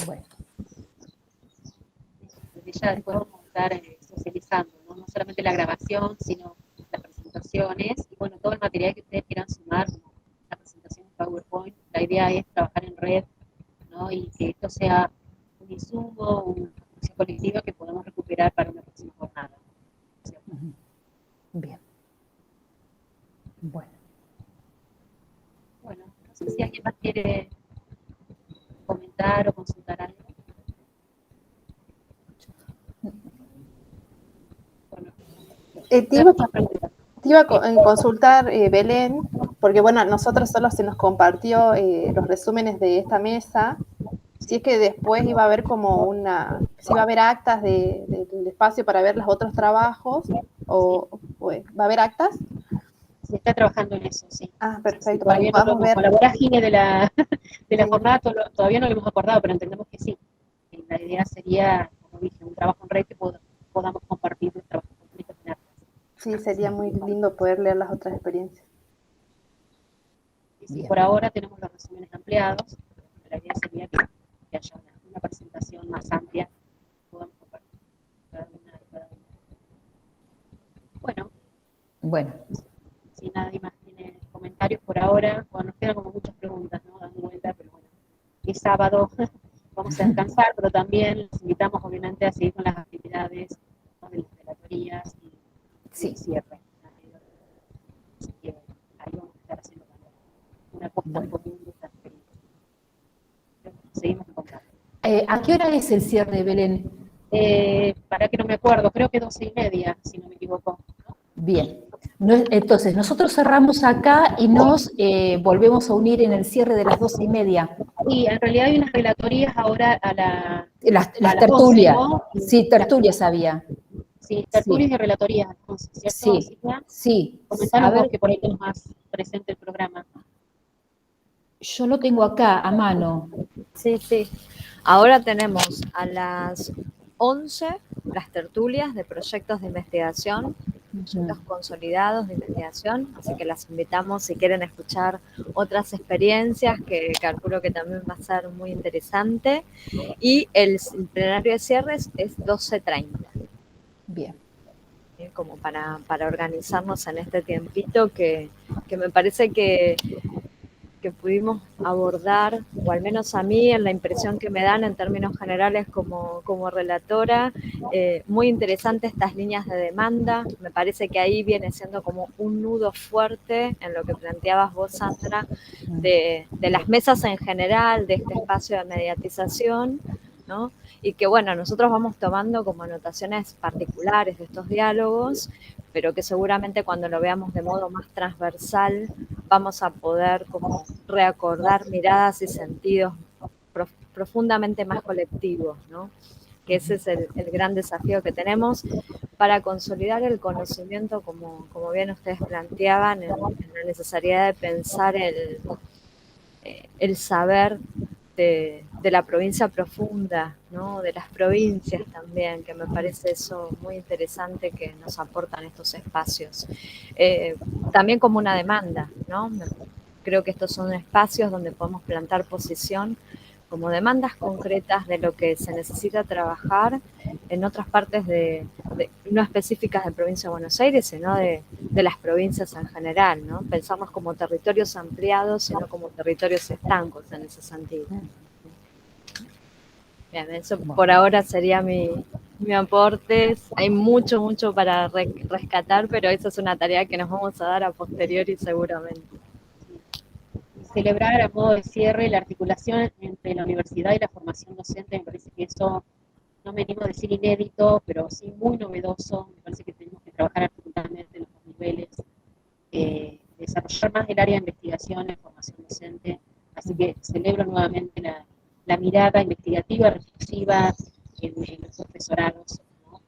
Bueno.
Ya después vamos a estar socializando, ¿no? No solamente la grabación, sino las presentaciones y bueno, todo el material que ustedes quieran sumar, como PowerPoint. La idea es trabajar en red, ¿no? Y que esto sea un insumo, una acción colectiva que podamos recuperar para una próxima jornada.
Bien. Bueno.
Bueno, no sé si alguien más quiere comentar o consultar algo. Bueno,
Te iba a consultar, Belén, porque bueno, a nosotros solo se nos compartió los resúmenes de esta mesa. Si es que después iba a haber como si iba a haber actas del espacio para ver los otros trabajos, o ¿va a haber actas?
se está trabajando en eso, sí.
Ah, perfecto, para
Todavía
que podamos ver.
Con la vorágine de la
Sí.
jornada todavía no lo hemos acordado, pero entendemos que sí. La idea sería, como dije, un trabajo en red que podamos compartir los trabajos completos en actas.
Sí, sería muy lindo poder leer las otras experiencias.
Y sí, por ahora tenemos los resúmenes ampliados, la idea sería que haya una presentación más amplia que podamos compartir cada una de cada una.
Bueno.
Si nadie más tiene comentarios por ahora, bueno, nos quedan como muchas preguntas, ¿no? Dando vuelta, pero bueno, es sábado, vamos a descansar, pero también los invitamos obviamente a seguir con las actividades, ¿no? De las relatorías y el cierre. Así que ahí vamos a estar haciendo también una puesta en común de esta experiencia. Seguimos en contacto.
¿A qué hora es el cierre, Belén?
Para que no me acuerdo, creo que 12:30, si no me equivoco, ¿no?
Bien. Entonces, nosotros cerramos acá y nos volvemos a unir en el cierre de las 12:30.
Sí, en realidad hay unas relatorías ahora
Las
las
tertulias.
11, ¿no?
Sí, tertulias había.
Sí, tertulias y relatorías, entonces, ¿cierto?
Sí, sí.
Comentanos vos que por ahí tenés más presente el programa.
Yo lo tengo acá, a mano.
Sí, sí. Ahora tenemos a las 11 las tertulias de proyectos de investigación, proyectos consolidados de investigación, así que las invitamos si quieren escuchar otras experiencias, que calculo que también va a ser muy interesante. Y el plenario de cierres es 12:30.
Bien.
Como para organizarnos en este tiempito que me parece que pudimos abordar, o al menos a mí, en la impresión que me dan en términos generales como relatora, muy interesante estas líneas de demanda. Me parece que ahí viene siendo como un nudo fuerte en lo que planteabas vos, Sandra, de las mesas en general, de este espacio de mediatización, ¿no? Y que bueno, nosotros vamos tomando como anotaciones particulares de estos diálogos, pero que seguramente cuando lo veamos de modo más transversal vamos a poder como reacordar miradas y sentidos profundamente más colectivos, ¿no? Que ese es el gran desafío que tenemos para consolidar el conocimiento, como bien ustedes planteaban, en la necesidad de pensar el saber de la provincia profunda, ¿no? De las provincias también, que me parece eso muy interesante que nos aportan estos espacios. También como una demanda, ¿no? Creo que estos son espacios donde podemos plantar posición como demandas concretas de lo que se necesita trabajar en otras partes no específicas de provincia de Buenos Aires, sino de las provincias en general, ¿no? Pensamos como territorios ampliados, sino como territorios estancos en ese sentido. Bien, eso por ahora sería mi aporte. Hay mucho para rescatar, pero esa es una tarea que nos vamos a dar a posteriori seguramente.
Celebrar a modo de cierre la articulación entre la universidad y la formación docente, me parece que eso, no me animo a decir inédito, pero sí muy novedoso. Me parece que tenemos que trabajar articuladamente en los dos niveles, desarrollar más el área de investigación en formación docente, así que celebro nuevamente la mirada investigativa, reflexiva en los profesorados, ¿no?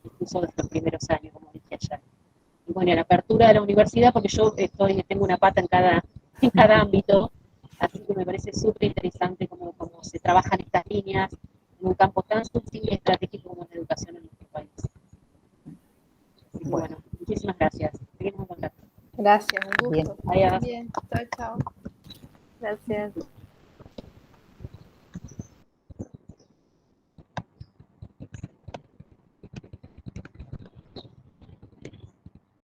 Incluso desde los primeros años, como dije ayer. Y bueno, la apertura de la universidad, porque yo tengo una pata en cada ámbito, así que me parece súper interesante cómo se trabajan estas líneas en un campo tan sutil y estratégico como es la educación en nuestro país. Así que bueno, muchísimas gracias. Seguimos en contacto.
Gracias, un gusto.
Bien.
Bien, chao.
Gracias.